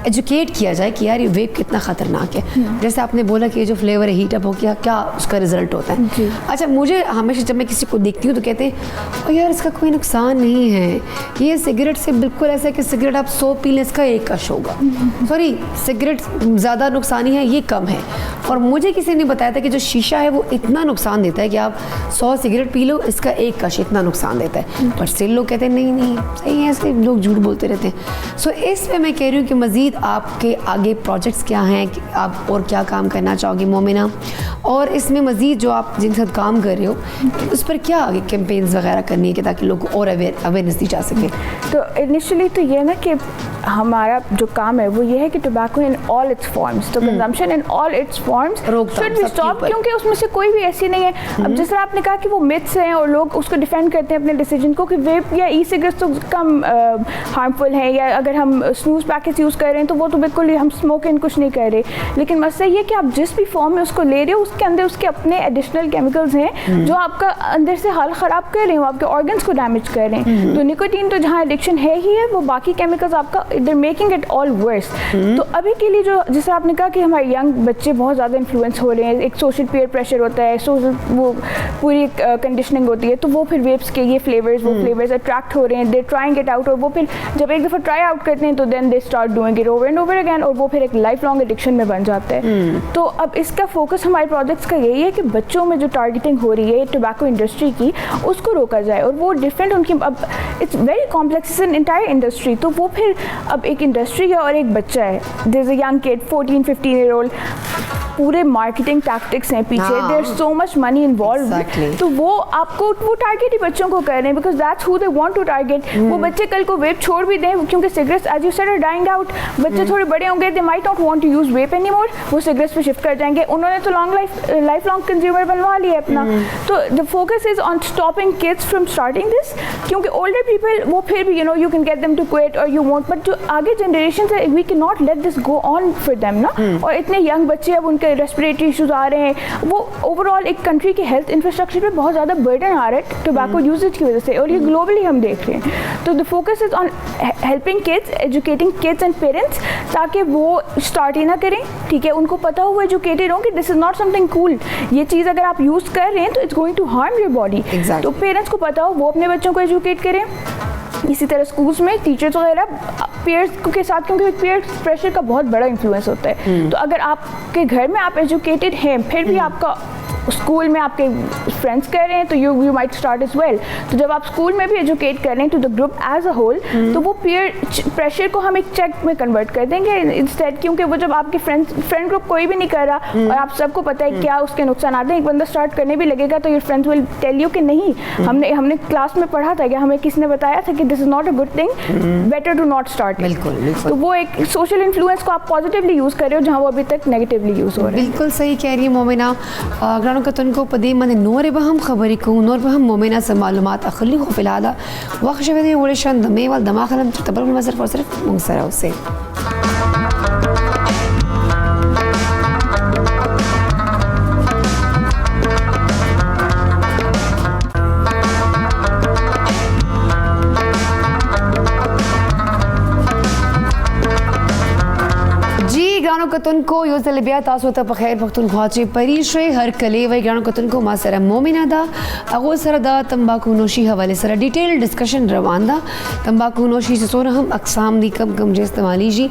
ایجوکیٹ کیا جائے کہ یار یہ ویپ کتنا خطرناک ہے. جیسے آپ نے بولا کہ یہ جو فلیور ہے ہیٹ اپ ہو گیا, کیا اس کا رزلٹ ہوتا ہے. اچھا مجھے ہمیشہ جب میں کسی کو دیکھتی ہوں تو کہتے ہیں یار اس کا کوئی نقصان نہیں ہے, یہ سگریٹ سے بالکل ایسا ہے کہ سگریٹ آپ 100 پی لیں اس کا 1 کش ہوگا. سوری سگریٹ زیادہ نقصانی ہے, یہ کم ہے. اور مجھے کسی نے بتایا تھا کہ جو شیشہ ہے وہ اتنا نقصان دیتا ہے کہ آپ 100 سگریٹ پی لو اس کا 1 کش اتنا نقصان دیتا ہے. پر اسٹل لوگ کہتے ہیں نہیں صحیح ہے, ایسے لوگ جھوٹ بولتے رہتے ہیں. سو اس پہ میں کہہ رہی ہوں کہ مزید آپ کے آگے پروجیکٹس کیا ہیں, آپ اور کیا کام کرنا چاہو گی مومنہ, اور اس میں مزید جو آپ جن کے ساتھ کام کر رہے ہو اس پر کیا آگے کیمپینز وغیرہ کرنی ہے کہ تاکہ لوگ کو اور اویئرنیس دی جا سکے. تو انیشلی تو یہ نا کہ ہمارا جو کام ہے وہ یہ ہے کہ ٹوبیکو ان آل اٹس فارمس, تو کنزمپشن ان آل اٹس فارمس شوڈ بی اسٹاپ, کیونکہ اس میں سے کوئی بھی ایسی نہیں ہے. اب جس طرح آپ نے کہا کہ وہ متس ہیں اور لوگ اس کو ڈیفینڈ کرتے ہیں اپنے ڈیسیجن کو کہ ویپ یا ای سگریٹ تو کم ہارمفل ہے, یا اگر ہم سنوز پیکٹس یوز کر رہے ہیں تو وہ تو بالکل ہم اسموک ان کچھ نہیں کر رہے. لیکن مسئلہ یہ کہ آپ جس بھی فارم میں اس کو لے رہے ہو اس کے اندر اس کے اپنے ایڈیشنل کیمیکلز ہیں جو آپ کا اندر سے حال خراب کر رہے ہیں, وہ آپ کے آرگنس کو ڈیمیج کر رہے ہیں. تو نکوٹین تو جہاں ایڈکشن ہے ہی ہے, وہ باقی کیمیکلز آپ کا they're making it all worse. تو ابھی کے لیے جو جیسے آپ نے کہا کہ ہمارے ینگ بچے بہت ज़्यादा इन्फ्लुएंस हो रहे हैं, एक सोशल पीयर प्रेशर होता है, सोशल वो पूरी कंडीशनिंग होती है, तो वो फिर वेप्स के ये फ्लेवर्स अट्रैक्ट हो रहे हैं, दे ट्राइंग इट आउट, और वो फिर जब एक दफ़ा ट्राई आउट करते हैं तो then they start doing it over and over again, और वो फिर एक लाइफ लॉन्ग एडिक्शन में बन जाता है। तो अब इसका फोकस हमारे प्रोजेक्ट्स का यही है कि बच्चों में जो टारगेटिंग हो रही है टोबैको इंडस्ट्री की, उसको रोका जाए, और वो डिफरेंट उनकी, अब it's very complex in entire industry, तो वो फिर अब एक इंडस्ट्री है और एक बच्चा है, there is a young kid 14-15 year old, पूरे मार्केटिंग टैक्टिक्स हैं पीछे, there so much money involve, तो वो आपको वो टारगेट ही बच्चों को कर रहे हैं, because that's who they want to target. वो बच्चे कल को वेप छोड़ भी दें, क्योंकि cigarettes as you said are dying out, बच्चे थोड़े बड़े होंगे, they might not want to use vape anymore, वो सिगरेट्स पे शिफ्ट कर जाएंगे, उन्होंने तो लाइफ लॉन्ग कंज्यूमर बनवा लिया अपना। तो the focus is on stopping kids from starting this, क्योंकि ओल्डर पीपल वो फिर भी you can get them to quit और यू वांट, बट जो आगे जनरेशन है we can not let this go on for them ना। और इतने यंग बच्चे अब उनके रेस्पिरेटरी इशूज आ रहे हैं, वो ओवरऑल एक कंट्री के हेल्थ इंफ्रास्ट्रक्चर पे बहुत ज़्यादा बर्डन आ रहा है टोबैको यूजेज की वजह से, और ये ग्लोबली हम देख रहे हैं। तो the focus is on helping kids, educating kids and parents, ताकि वो स्टार्ट ही ना करें, ठीक है, उनको पता हो, एजुकेटेड हो कि this is not something cool, ये चीज़ अगर आप यूज़ कर रहे हैं तो it's going to harm your body. तो पेरेंट्स को पता हो, वो अपने बच्चों को एजुकेट करें। इसी तरह स्कूल्स में टीचर्स वगैरह पीयर्स के साथ, क्योंकि पीयर प्रेशर का बहुत बड़ा इन्फ्लुएंस होता है, तो अगर आपके घर में आप एजुकेटेड हैं, फिर भी आपका स्कूल में आपके फ्रेंड्स कर रहे हैं, तो you might start as well. तो जब आप स्कूल में भी एजुकेट कर रहे हैं to the group as a whole, तो वो पीयर प्रेशर को हम एक चेक में कन्वर्ट कर देंगे इंस्टेड, क्योंकि वो जब आपके फ्रेंड ग्रुप कोई भी नहीं कर रहा और आप सबको पता है क्या उसके नुकसान आते हैं, एक बंदा स्टार्ट करने भी लगेगा तो your friends will tell you कि नहीं, हमने क्लास में पढ़ा था, क्या हमें किसने बताया था कि this is not a good thing, better to not start. बिल्कुल। तो वो एक सोशल इन्फ्लुएंस को आप पॉजिटिवली यूज़ कर रहे हो, जहाँ वो अभी तक नेगेटिवली यूज़ हो रहा है। बिल्कुल सही कह रही है मोमिना। ग्रानो कतन को पदे मन नोर बहम खबरी को नोर बहम मोमिना से मालूमात अखली को फिलहाल वक्त शबे वड़ेशन दमे वाल दमा खलम तबर में सिर्फ और सिर्फ मुंगसरा से। ग्रानो कतन को यो तलबिया तासो त बखैर वक्तन ख्वाचे परीशे हर कले वही ग्रानो कतन को मा सरा मोमिना दा अगो सरा दा तंबाकू नोशी हवाले सरा डिटेल डिस्कशन रवान दा तंबाकू नोशी से सोना हम अकसाम दी कम कम जे इस्तेमाली जी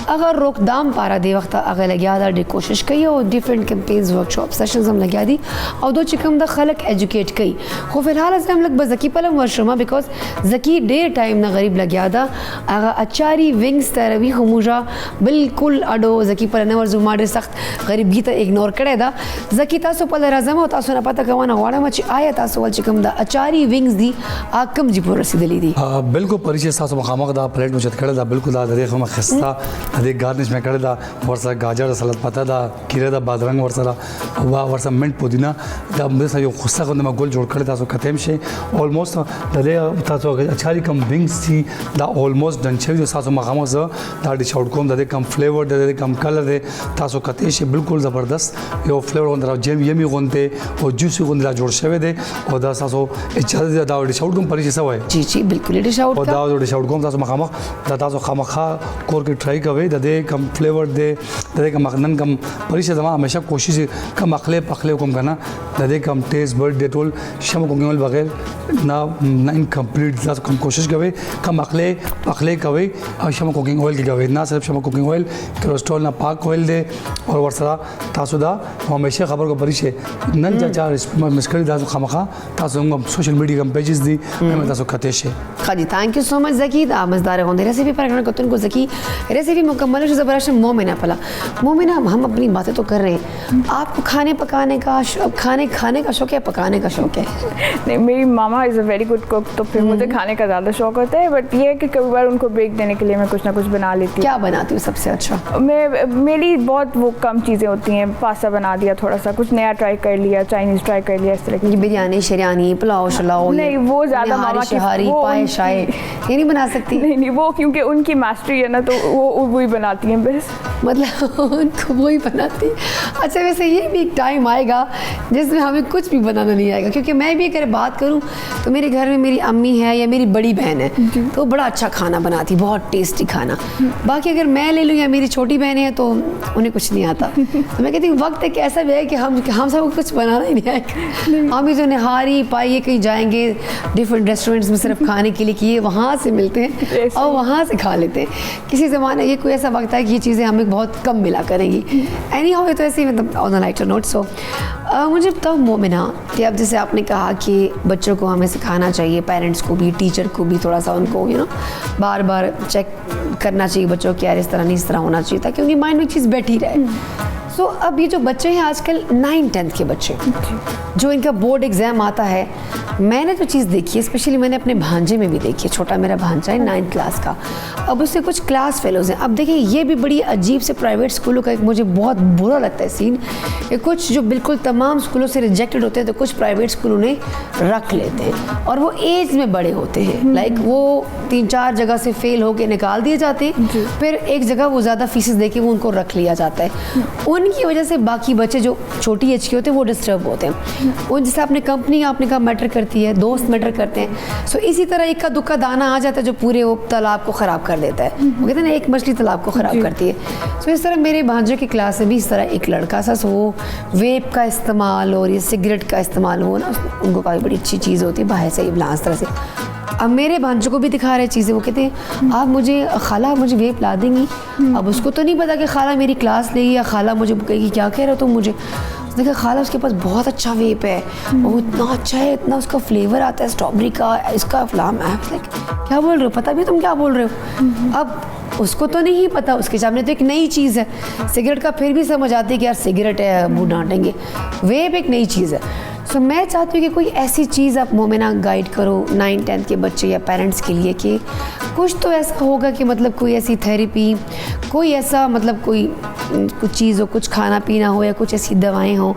अगर रोकदाम पारा दे वक्त अगर लग्या दा डी कोशिश कई और डिफरेंट कैंपेन्स वर्कशॉप सेशंस हम लग्या दी और दो चिकम दा खलक एजुकेट कई खो फिलहाल से हम लग बज़की पलम वर्षमा बिकॉज ज़की डेर टाइम ना गरीब लग्या दा अगर अचारी विंग्स तरवी खमुजा बिल्कुल अडो ज़की पर नवर जुमाडे सख्त गरीबगी त इग्नोर करे दा ज़की तासो पल राज़म तासो न पता कवाना वाड़ा मच आया तासो वल चिकम दा अचारी विंग्स दी आकम जी पूरा रसीदली दी बिल्कुल परिचय तासो मखामक दा प्लेट में चत करे दा बिल्कुल दा देख हम खस्ता दे गार्निश में करे दा वर्षा गाजर सलाद पता दा कीरे दा बादरंग वर्षा वा वर्षा मिंट पुदीना दा मुझे यो खुस्सा को मैं गोल जोड़ करे तासो खत्म से ऑलमोस्ट दे तासो अचारी कम विंग्स थी दा ऑलमोस्ट डन छे जो तासो मखामक दा दा डिश आउटकम दा कम फ्लेवर दे कम कलर दे तासो कते से बिल्कुल ज़बरदस्त यो फ्लेवर होंदा जेम यमी होंदे और जूसी होंदा जोड़ शवे दे और दा तासो इच्छा दा डिश आउटकम परिचय सब है जी बिल्कुल डिश आउट और दा डिश आउटकम तासो मखामक दा तासो खामखा कोर के ट्राई कवे दे कम फ्लेवर दे कम मखनन कम परिचय दमा हमेशा कोशिश कम अखले पखले कम करना दे कम टेस्ट बर्ड डेटोल शम को बगैर ना इनकम्प्लीट कम कोशिश कवे कम अखले पखले कवे और शम कुकिंग ऑयल की कवे ना सिर्फ शम कुकिंग ऑयल कोलेस्ट्रॉल ना पाक ऑयल दे और वर्षा तासुदा हमेशा खबर को परिचय नन चाचा मिसकरी दासो खामखा तासो सोशल मीडिया कम पेजेस दी मैं तासो खतेशे खाजी thank you so much Zaki मज़दार होंदे रेसिपी पर ग्रानो कतन को ज़की रेसिपी मुकम्मल है ज़बरदस्त मोमिना पला मोमिना हम अपनी बातें तो कर रहे हैं आपको खाने पकाने का खाने का शौक है पकाने का शौक है नहीं मेरी mama is a very good cook तो फिर मुझे खाने का ज़्यादा शौक होता है बट ये है कि कभी बार उनको ब्रेक देने के लिए मैं कुछ ना कुछ बना लेती हूँ। क्या बनाती हूँ सबसे अच्छा? मेरी बहुत वो कम चीज़ें होती हैं, पास्ता बना दिया, थोड़ा सा कुछ नया ट्राई कर लिया, चाइनीज़ ट्राई कर लिया, इस तरह की बिरयानी शरियानी पुलाव शलाव नहीं वो ज़्यादा मामा की पाए शाय ये नहीं बना सकती नहीं वो क्योंकि उनकी मास्टरी है ना तो वो ही बनाती हैं बस मतलब उनको वो ही बनाती। अच्छा वैसे ये भी एक टाइम आएगा जिसमें हमें कुछ भी बनाना नहीं आएगा क्योंकि मैं भी अगर बात करूं तो मेरे घर में मेरी अम्मी है या मेरी बड़ी बहन है तो बड़ा अच्छा खाना बनाती, बहुत टेस्टी खाना। बाकी अगर मैं ले लूँ या मेरी छोटी बहन है तो उन्हें कुछ नहीं आता तो मैं कहती کہتی ہوں وقت ایک ایسا بھی ہے کہ ہم سب کو کچھ بنانا ہی نہیں آئے گا. ہم ہی جو نہاری پائیے کہیں جائیں گے ڈفرینٹ ریسٹورینٹس میں صرف کھانے کے لیے کہ یہ وہاں سے ملتے ہیں اور وہاں سے کھا لیتے ہیں. کسی زمانے یہ کوئی ایسا وقت ہے کہ یہ چیزیں ہمیں بہت کم ملا کریں گی. اینی ہاؤ تو ایسے ہی مطلب آن دا لائٹر نوٹ. سو مجھے بتاؤ مومنہ کہ اب جیسے آپ نے کہا کہ بچوں کو ہمیں سکھانا چاہیے, پیرنٹس کو بھی, ٹیچر کو بھی تھوڑا سا ان کو بار بار چیک کرنا چاہیے بچوں کی, یار اس طرح نہیں اس طرح ہونا چاہیے تاکہ ان کی مائنڈ میں ایک چیز بیٹھی رہے. سو اب یہ جو بچے ہیں آج کل 9-10 کے بچے جو ان کا بورڈ ایگزام آتا ہے, میں نے جو چیز دیکھی ہے اسپیشلی میں نے اپنے بھانجے میں بھی دیکھی ہے. چھوٹا میرا بھانجا ہے 9th کلاس کا, اب اس سے کچھ کلاس فیلوز ہیں. اب دیکھیں یہ بھی بڑی عجیب سے پرائیویٹ اسکولوں کا ایک مجھے بہت برا لگتا ہے سین کہ کچھ جو بالکل تمام اسکولوں سے ریجیکٹڈ ہوتے ہیں تو کچھ پرائیویٹ اسکول انہیں رکھ لیتے ہیں اور وہ ایج میں بڑے ہوتے ہیں. لائک وہ 3-4 جگہ سے فیل ہو کے نکال دیے جاتے ہیں, پھر ایک جگہ وہ زیادہ فیسز دے کے وہ ان کو رکھ لیا جاتا ہے. ان کی وجہ سے باقی بچے جو چھوٹی ایج کے ہوتے ہیں وہ ڈسٹرب ہوتے ہیں. ان جیسے اپنے کمپنی آپ نے کہا میٹر کرتی ہے, دوست میٹر کرتے ہیں. سو اسی طرح ایک کا دکھا دانہ آ جاتا ہے جو پورے وہ تالاب کو خراب کر دیتا ہے. وہ کہتے ہیں نا ایک مچھلی تالاب کو خراب کرتی ہے. سو اس طرح میرے بھانجے کی کلاس میں بھی اس طرح ایک لڑکا سا وہ ویپ کا استعمال اور یہ سگریٹ کا استعمال ہو نا, ان کو کافی بڑی اچھی چیز ہوتی ہے باہر سے اس طرح سے. اب میرے بھانجوں کو بھی دکھا رہے چیزیں, وہ کہتے ہیں آپ مجھے خالہ مجھے ویپ لا دیں گی. اب اس کو تو نہیں پتا کہ خالہ میری کلاس لے گی یا خالہ مجھے کہے گی کیا کہہ رہے ہو تم مجھے. دیکھا خالہ اس کے پاس بہت اچھا ویپ ہے, وہ اتنا اچھا ہے, اتنا اس کا فلیور آتا ہے اسٹرابری کا, اس کا فلام. کیا بول رہے ہو, پتہ بھی تم کیا بول رہے ہو. اب اس کو تو نہیں پتا, اس کے سامنے تو ایک نئی چیز ہے. سگریٹ کا پھر بھی سمجھ آتی ہے کہ یار سگریٹ ہے, ابو ڈانٹیں گے. ویپ ایک نئی چیز ہے. سو میں چاہتی ہوں کہ کوئی ایسی چیز آپ مومنہ گائیڈ کرو 9-10 کے بچے یا پیرنٹس کے لیے کہ کچھ تو ایسا ہوگا کہ مطلب کوئی ایسی تھیراپی, کوئی ایسا مطلب کوئی کچھ چیز ہو, کچھ کھانا پینا ہو یا کچھ ایسی دوائیں ہوں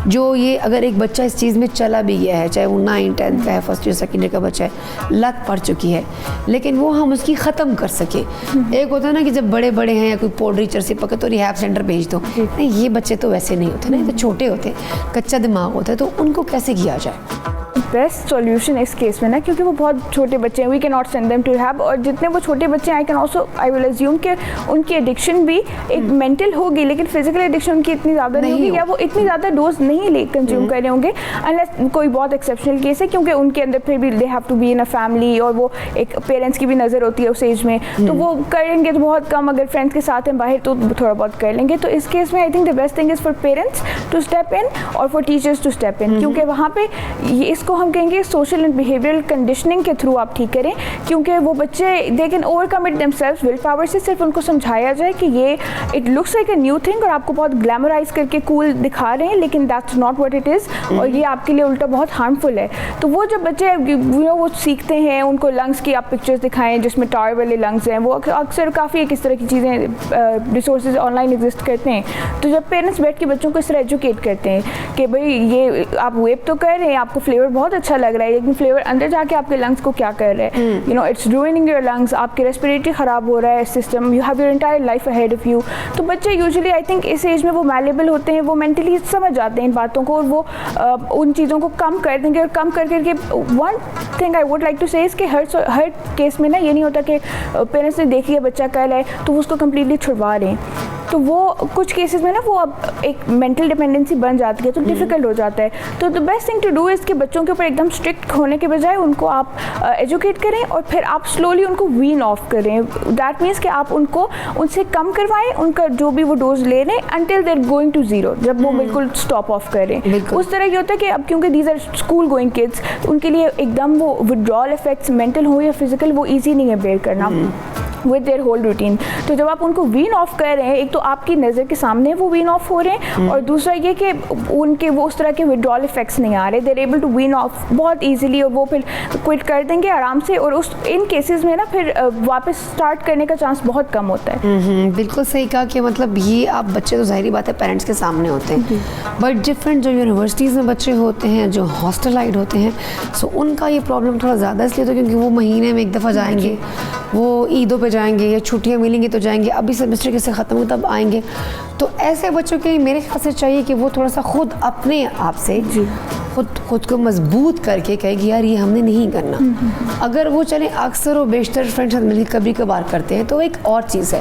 جو یہ اگر ایک بچہ اس چیز میں چلا بھی گیا ہے, چاہے وہ 9-10 کا ہے, فرسٹ ایئر سیکنڈ ایئر کا بچہ ہے, لت پڑ چکی ہے, لیکن وہ ہم اس کی ختم کر سکے. ایک ہوتا ہے نا کہ جب بڑے بڑے ہیں یا کوئی پوڈری چرسی پکڑ تو ریہاب سینٹر بھیج دو. نہیں, یہ بچے تو ویسے نہیں ہوتے نا, یہ تو چھوٹے ہوتے ہیں, کچا دماغ ہوتا ہے, تو ان کو کیسے کیا جائے؟ بیسٹ سولوشن اس کیس میں نا, کیونکہ وہ بہت چھوٹے بچے ہیں, وی کین ناٹ سینڈ دیم ٹو ریہاب. اور جتنے وہ چھوٹے بچے ہیں آئی ول ایزیوم کہ ان کی ایڈکشن بھی ایک مینٹل ہوگی, لیکن فزیکل ایڈکشن ان کی اتنی زیادہ نہیں ہوگی, یا وہ اتنی زیادہ ڈوز نہیں کنزیوم کر رہے ہوں گے انلیس کوئی بہت ایکسیپشنل کیس ہے, کیونکہ ان کے اندر پھر بھی دے ہیو ٹو بی ان اے فیملی, اور وہ ایک پیرنٹس کی بھی نظر ہوتی ہے اس ایج میں, تو وہ کریں گے تو بہت کم. اگر فرینڈس کے ساتھ ہیں باہر تو تھوڑا بہت کر لیں گے. تو اس کیس میں آئی تھنک دا بیسٹ تھنگ از فار پیرنٹس ٹو اسٹیپ ان اور فار ٹیچرس ٹو اسٹیپ ان, کیونکہ وہاں پہ اس کو ہم کہیں گے سوشل اینڈ بیہیویئرل کنڈیشننگ کے تھرو آپ ٹھیک کریں, کیونکہ وہ بچے دے کین اوور کم اٹ دیم سیلفز ول پاور سے. صرف ان کو سمجھایا جائے کہ یہ اٹ لکس لائک اے نیو تھنگ اور آپ کو بہت گلیمرائز کر کے کول دکھا رہے ہیں, لیکن دیٹس ناٹ واٹ اٹ از, اور یہ آپ کے لیے الٹا بہت ہارمفل ہے. تو وہ جب بچے وہ سیکھتے ہیں, ان کو لنگس کی آپ پکچرز دکھائیں جس میں ٹار والے لنگس ہیں, وہ اکثر کافی کس طرح کی چیزیں ریسورسز آن لائن ایگزسٹ کرتے ہیں. تو جب پیرنٹس بیٹھ کے بچوں کو اس طرح ایجوکیٹ کرتے ہیں کہ بھائی یہ آپ ویپ تو کر رہے ہیں, آپ کو فلیور بہت اچھا لگ رہا ہے, لیکن فلیور اندر جا کے آپ کے لنگس کو کیا کر رہے ہیں, یو نو اٹس روئننگ یور لنگس, آپ کے ریسپریٹری خراب ہو رہا ہے سسٹم, یو ہیو یور انٹائر لائف اہیڈ آف یو. تو بچے یوزلی آئی تھنک اس ایج میں وہ میلیبل ہوتے ہیں, وہ مینٹلی سمجھ جاتے ہیں ان باتوں کو, اور وہ ان چیزوں کو کم کر دیں گے. اور کم کر کے ون تھنگ آئی ووڈ لائک ٹو سے کہ ہر کیس میں نا یہ نہیں ہوتا کہ پیرنٹس نے دیکھی ہے بچہ کر رہا ہے تو وہ اس کو کمپلیٹلی چھڑوا رہے ہیں. تو وہ کچھ کیسز میں نا وہ اب ایک مینٹل ڈپینڈنسی بن جاتی ہے, تو ڈیفیکلٹ ہو جاتا ہے. تو دا بیسٹ تھنگ ٹو ڈو از کہ بچوں کے اوپر ایک دم اسٹرکٹ ہونے کے بجائے ان کو آپ ایجوکیٹ کریں, اور پھر آپ سلولی ان کو وین آف کریں. دیٹ مینس کہ آپ ان کو ان سے کم کروائیں, ان کا جو بھی وہ ڈوز لے رہے ہیں انٹل دے آر گوئنگ ٹو زیرو, جب وہ بالکل اسٹاپ آف کریں. اس طرح یہ ہوتا ہے کہ اب کیونکہ دیز آر اسکول گوئنگ کڈس, ان کے لیے ایک دم وہ ودرال افیکٹس مینٹل ہو یا فزیکل وہ ایزی نہیں ہے بیئر کرنا ود دیئر ہول روٹین. تو جب آپ ان کو وین آف کر رہے ہیں, ایک تو آپ کی نظر کے سامنے وہ وین آف ہو رہے ہیں, اور دوسرا یہ کہ ان کے وہ اس طرح کے ودرال افیکٹس نہیں آ رہے, دے آر ایبل ٹو وین آف بہت ایزیلی, اور وہ پھر کوئٹ کر دیں گے آرام سے. اور اس ان کیسز میں نا پھر واپس اسٹارٹ کرنے کا چانس بہت کم ہوتا ہے. بالکل صحیح کہا کہ مطلب یہ آپ بچے تو ظاہری بات ہے پیرنٹس کے سامنے ہوتے ہیں, بٹ ڈفرینٹ جو یونیورسٹیز میں بچے ہوتے ہیں جو ہاسٹلائڈ ہوتے ہیں, سو ان کا یہ پرابلم تھوڑا زیادہ اس لیے تو کیونکہ وہ مہینے میں ایک دفعہ جائیں گے, وہ عیدوں پہ جائیں گے یا چھٹیاں ملیں گی تو جائیں گے, ابھی سیمسٹر کیسے ختم ہو تب آئیں گے. تو ایسے بچوں کے میرے خیال سے چاہیے کہ وہ تھوڑا سا خود اپنے آپ سے خود کو مضبوط کر کے کہے کہ یار یہ ہم نے نہیں کرنا. اگر وہ چلیں اکثر و بیشتر فرینڈ ساتھ مل کے کبھی کبھار کرتے ہیں تو ایک اور چیز ہے,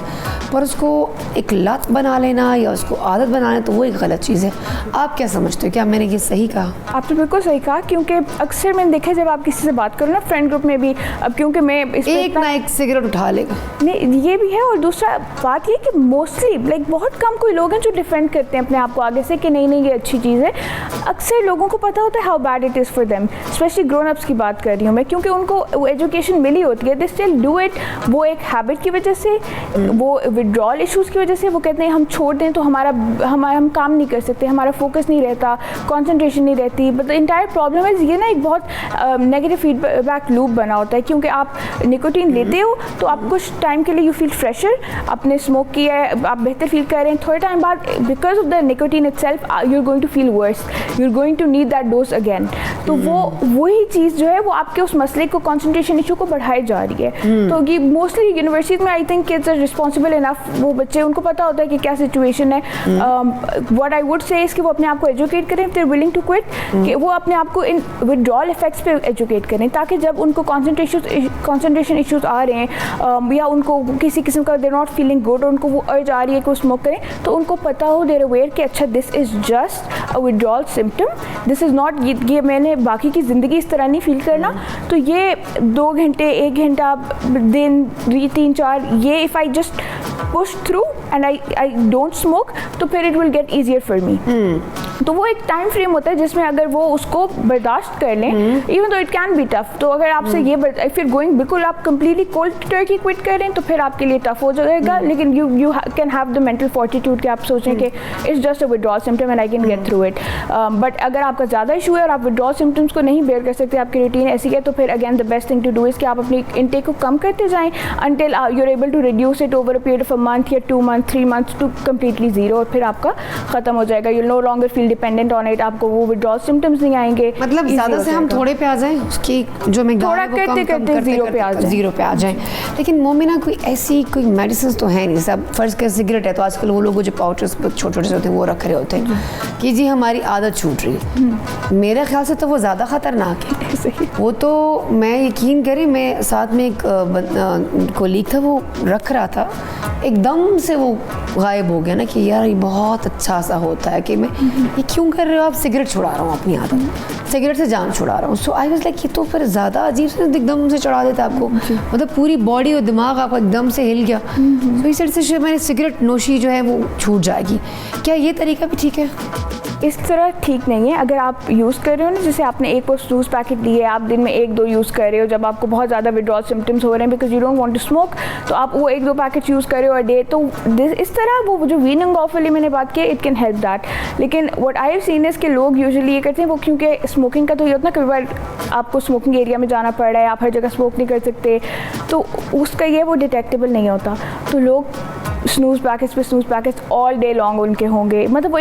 پر اس کو ایک لت بنا لینا یا اس کو عادت بنا لینا تو وہ ایک غلط چیز ہے. آپ کیا سمجھتے ہو, کیا میں نے یہ صحیح کہا؟ آپ نے بالکل صحیح کہا, کیونکہ اکثر میں نے دیکھا جب آپ کسی سے بات کرو نا فرینڈ گروپ میں بھی, اب کیونکہ میں ایک نہ ایک سگریٹ اٹھا لے گا, نہیں یہ بھی ہے, اور دوسرا بات یہ کہ موسٹلی لائک بہت کم کوئی لوگ ہیں جو ڈیفینڈ کرتے ہیں اپنے آپ کو آگے سے کہ نہیں یہ اچھی چیز ہے. اکثر لوگوں کو پتہ ہوتا ہے ہاؤ بیڈ اٹ از فار دیم, اسپیشلی گرون اپس کی بات کر رہی ہوں میں, کیونکہ ان کو وہ ایجوکیشن ملی ہوتی ہے, دے اسٹل ڈو اٹ. وہ ایک ہیبٹ کی وجہ سے, وہ ودرال ایشوز کی وجہ سے وہ کہتے ہیں ہم چھوڑ دیں تو ہم کام نہیں کر سکتے, ہمارا فوکس نہیں رہتا, کنسنٹریشن نہیں رہتی. بٹ دا انٹائر پرابلم ہے یہ نا ایک بہت نیگیٹو فیڈ بیک لوپ بنا ہوتا ہے, کیونکہ آپ نکوٹین لیتے ہو تو آپ کچھ ٹائم کے لیے یو فیل فریشر, آپ نے اسموک کیا ہے آپ بہتر فیل کر رہے ہیں, تھوڑے ٹائم بعد بیکاز آف دا نکوٹین اٹ سیلف یو آر گوئنگ ٹو فیل ورس, یو آر گوئنگ ٹو نیڈ دیٹ ڈوز اگین. تو وہی چیز جو ہے وہ آپ کے اس مسئلے کو کنسنٹریشن ایشو کو بڑھائی جا رہی ہے. تو یہ موسٹلی یونیورسٹیز میں آئی تھنک کڈز آر رسپانسبل انف, وہ بچے ان کو پتہ ہوتا ہے کہ کیا سچویشن ہے. واٹ آئی وڈ سے اس کہ وہ اپنے آپ کو ایجوکیٹ کریں, اف دے آر ولنگ ٹو کوئٹ, کہ وہ اپنے آپ کو ان ودرال افیکٹس پہ ایجوکیٹ کریں, تاکہ جب ان کو کنسنٹریشن ایشوز آ رہے ہیں یا ان کو کسی قسم کا دے ناٹ فیلنگ گڈ, اور ان کو وہ ارج آ رہی ہے کہ وہ اسموک کریں, تو ان کو پتہ ہو, دے آر اویئر کہ اچھا دس از جسٹ اے ودرال سمپٹم, دس از ناٹ, یہ میں نے باقی کی زندگی اس طرح نہیں فیل کرنا. تو یہ 2 گھنٹے 1 گھنٹہ دن 3 4 یہ اف آئی جسٹ push through and I don't smoke, تو پھر it will get easier for me. تو وہ ایک ٹائم فریم ہوتا ہے جس میں اگر وہ اس کو برداشت کر لیں, even though it can be tough, تو اگر آپ سے یہ if you're going بالکل آپ completely cold turkey quit کریں تو پھر آپ کے لیے ٹف ہو جائے گا, لیکن you can have the mental fortitude کہ آپ سوچیں کہ it's just a withdrawal symptom and I can get through it. But اگر آپ کا زیادہ ایشو ہے اور آپ withdrawal symptoms کو نہیں بیئر کر سکتے, آپ کی روٹین ایسی ہے, تو پھر again the best thing to do is کہ آپ اپنی انٹیک کو کم کرتے جائیں until you're able to reduce it over a period of a month یا 2 months 3 months to completely zero, اور پھر آپ کا ختم ہو جائے گا. you'll no longer feel dependent on it, آپ کو وہ withdrawal symptoms نہیں آئیں گے. مطلب زیادہ سے ہم تھوڑے پہ آ جائیں, اس کی جو مقدار ہے وہ کم کرتے زیرو پہ آ جائیں. لیکن مومنہ کوئی ایسی کوئی میڈیسنس تو ہے نہیں, جیسے اب فرض کر سگریٹ ہے تو آج کل وہ لوگ جو پاؤچز چھوٹے چھوٹے سے ہوتے ہیں وہ رکھ رہے ہوتے ہیں کہ جی ہماری عادت چھوٹ رہی ہے. میرے خیال سے تو وہ زیادہ خطرناک ہے. وہ تو میں یقین کریں, میں ساتھ میں ایک کولیگ تھا, وہ رکھ رہا تھا, ایک دم سے وہ غائب ہو گیا نا کہ یار یہ بہت اچھا سا ہوتا ہے کہ میں یہ کیوں کر رہے ہو آپ, سگریٹ چھڑا رہا ہوں اپنی عادت, سگریٹ سے جان چھڑا رہا ہوں. سو آئی واز لائک یہ تو پھر زیادہ عجیب سے ایک دم سے چڑھا دیتا آپ کو, مطلب پوری باڈی اور دماغ آپ کا ایک دم سے ہل گیا. تو اس طرح سے میں نے سگریٹ نوشی جو ہے وہ چھوٹ جائے گی. کیا یہ طریقہ بھی ٹھیک ہے؟ اس طرح ٹھیک نہیں ہے. اگر آپ یوز کر رہے ہو نا, جیسے آپ نے ایک وہ سنوز پیکٹ لی ہے, آپ دن میں 1-2 یوز کر رہے ہو, جب آپ کو بہت زیادہ ودرال سمپٹمس ہو رہے ہیں بیکاز یو ڈونٹ وانٹ ٹو اسموک, تو آپ وہ 1-2 پیکٹ یوز کر رہے ہو ڈے, تو اس طرح وہ جو ویننگ آف والی میں نے بات کی, اٹ کین ہیلپ دیٹ. لیکن وٹ آئی ہیو سین از کہ لوگ یوزلی یہ کرتے ہیں, وہ کیونکہ اسموکنگ کا تو یہ ہوتا ہے کبھی بار آپ کو اسموکنگ ایریا میں جانا پڑ رہا ہے, آپ ہر جگہ اسموک نہیں کر سکتے, تو اس کا یہ وہ ڈیٹیکٹیبل نہیں ہوتا, تو لوگ سنوز پیکٹس پہ سنوز پیکٹس آل ڈے لانگ ان کے ہوں گے, مطلب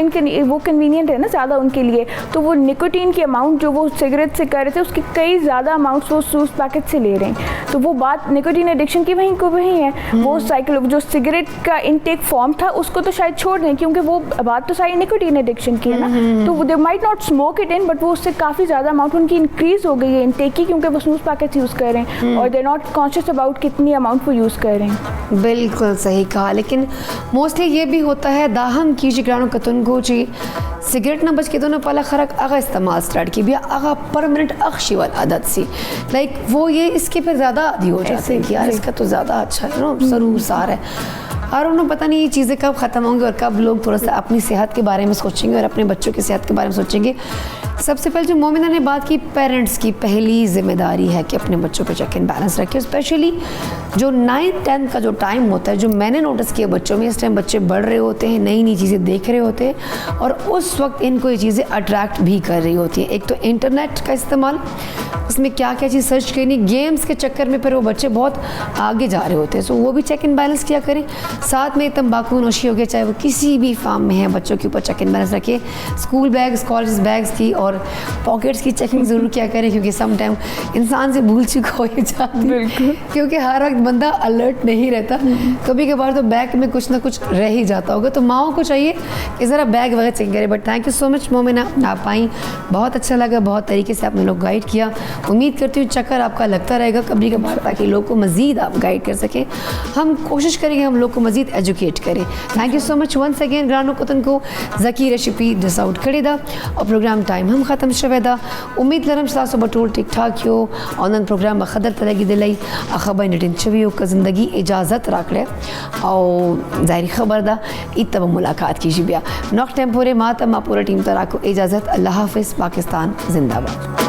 وہ کنوینئنٹ ہے نا زیادہ ان کے لیے, تو وہ نکوٹین کی اماؤنٹ جو وہ سگریٹ سے کر رہے تھے اس کی کئی زیادہ اماؤنٹس وہ سنوز پیکٹ سے لے رہے ہیں. تو وہ بات نکوٹین ایڈکشن کی وہیں کو وہیں ہے, وہ سائیکل جو سگریٹ کا انٹیک فارم تھا اس کو تو شاید چھوڑ دیں, کیونکہ وہ بات تو ساری نکوٹین ایڈکشن کی ہے نا, تو دے مائٹ ناٹ اسموک اٹ ان, بٹ وہ اس سے کافی زیادہ اماؤنٹ ان کی انکریز ہو گئی ہے انٹیک کی, کیونکہ وہ سنوز پیکٹس یوز کر رہے ہیں اور دے ناٹ کانشیس اباؤٹ کتنی اماؤنٹ وہ یوز کر رہے ہیں. بالکل صحیح کہا. لیکن موسٹلی یہ بھی ہوتا ہے داہم کی جگرانو کتن کو چی سگریٹ نہ بچ کے دونوں پالا خرق اگا استعمال سٹارٹ کی, بھی اگا پرمننٹ اخشیوال عادت سی, لائک وہ یہ اس کے پھر زیادہ عادی ہو جاتے ہیں کہ یار اس کا تو زیادہ اچھا ہے نا, سرور سار ہے, اور انہوں پتہ نہیں یہ چیزیں کب ختم ہوں گی اور کب لوگ تھوڑا سا اپنی صحت کے بارے میں سوچیں گے اور اپنے بچوں کی صحت کے بارے میں سوچیں گے. سب سے پہلے جو مومنہ نے بات کی, پیرنٹس کی پہلی ذمہ داری ہے کہ اپنے بچوں پہ چیک اینڈ بیلنس رکھیں, اسپیشلی جو 9th-10th کا جو ٹائم ہوتا ہے, جو میں نے نوٹس کیا بچوں میں, اس ٹائم بچے بڑھ رہے ہوتے ہیں, نئی نئی چیزیں دیکھ رہے ہوتے ہیں, اور اس وقت ان کو یہ چیزیں اٹریکٹ بھی کر رہی ہوتی ہیں. ایک تو انٹرنیٹ کا استعمال, اس میں کیا کیا چیز سرچ کرنی, گیمز کے چکر میں پھر وہ بچے بہت آگے جا رہے ہوتے ہیں, سو وہ بھی چیک اینڈ بیلنس کیا کریں. साथ में तंबाकू नोशी हो गया, चाहे वो किसी भी फार्म में है, बच्चों के ऊपर चेक एंड बैलेंस रखिए। स्कूल बैग्स, कॉलेज बैग्स की और पॉकेट्स की चेकिंग ज़रूर क्या करें, क्योंकि सम टाइम इंसान से भूल चूक हो ही जाती है, क्योंकि हर वक्त बंदा अलर्ट नहीं रहता, कभी कभार तो बैग में कुछ ना कुछ रह ही जाता होगा। तो माओ को चाहिए कि ज़रा बैग वगैरह चेक करें। But thank you so much Momina, आप आई, बहुत अच्छा लगा, बहुत तरीके से आपने लोग गाइड किया। उम्मीद करती हूँ चक्कर आपका लगता रहेगा कभी कभार, ताकि लोग को मज़ीद आप गाइड कर सकें। हम कोशिश करेंगे हम लोग को मज़ीद एजुकेट करें। Thank you so much once again ग्रानो कतन को ज़की रेसिपी डिस आउट करे दा और प्रोग्राम टाइम हम ख़त्म शवेदा। उम्मीद लरम सासो बटोल ठीक ठाक हो ऑनन प्रोग्राम बखदर तरगी दिलाई खबर निटिन छवि का ज़िंदगी इजाज़त राखड़े और ज़ाहिर खबर दा इत तब मुलाकात कीजिए बिया नॉक टेम्पोरे मातम पूरा टीम तराको इजाज़त। अल्लाह हाफ़िज़, पाकिस्तान जिंदाबाद।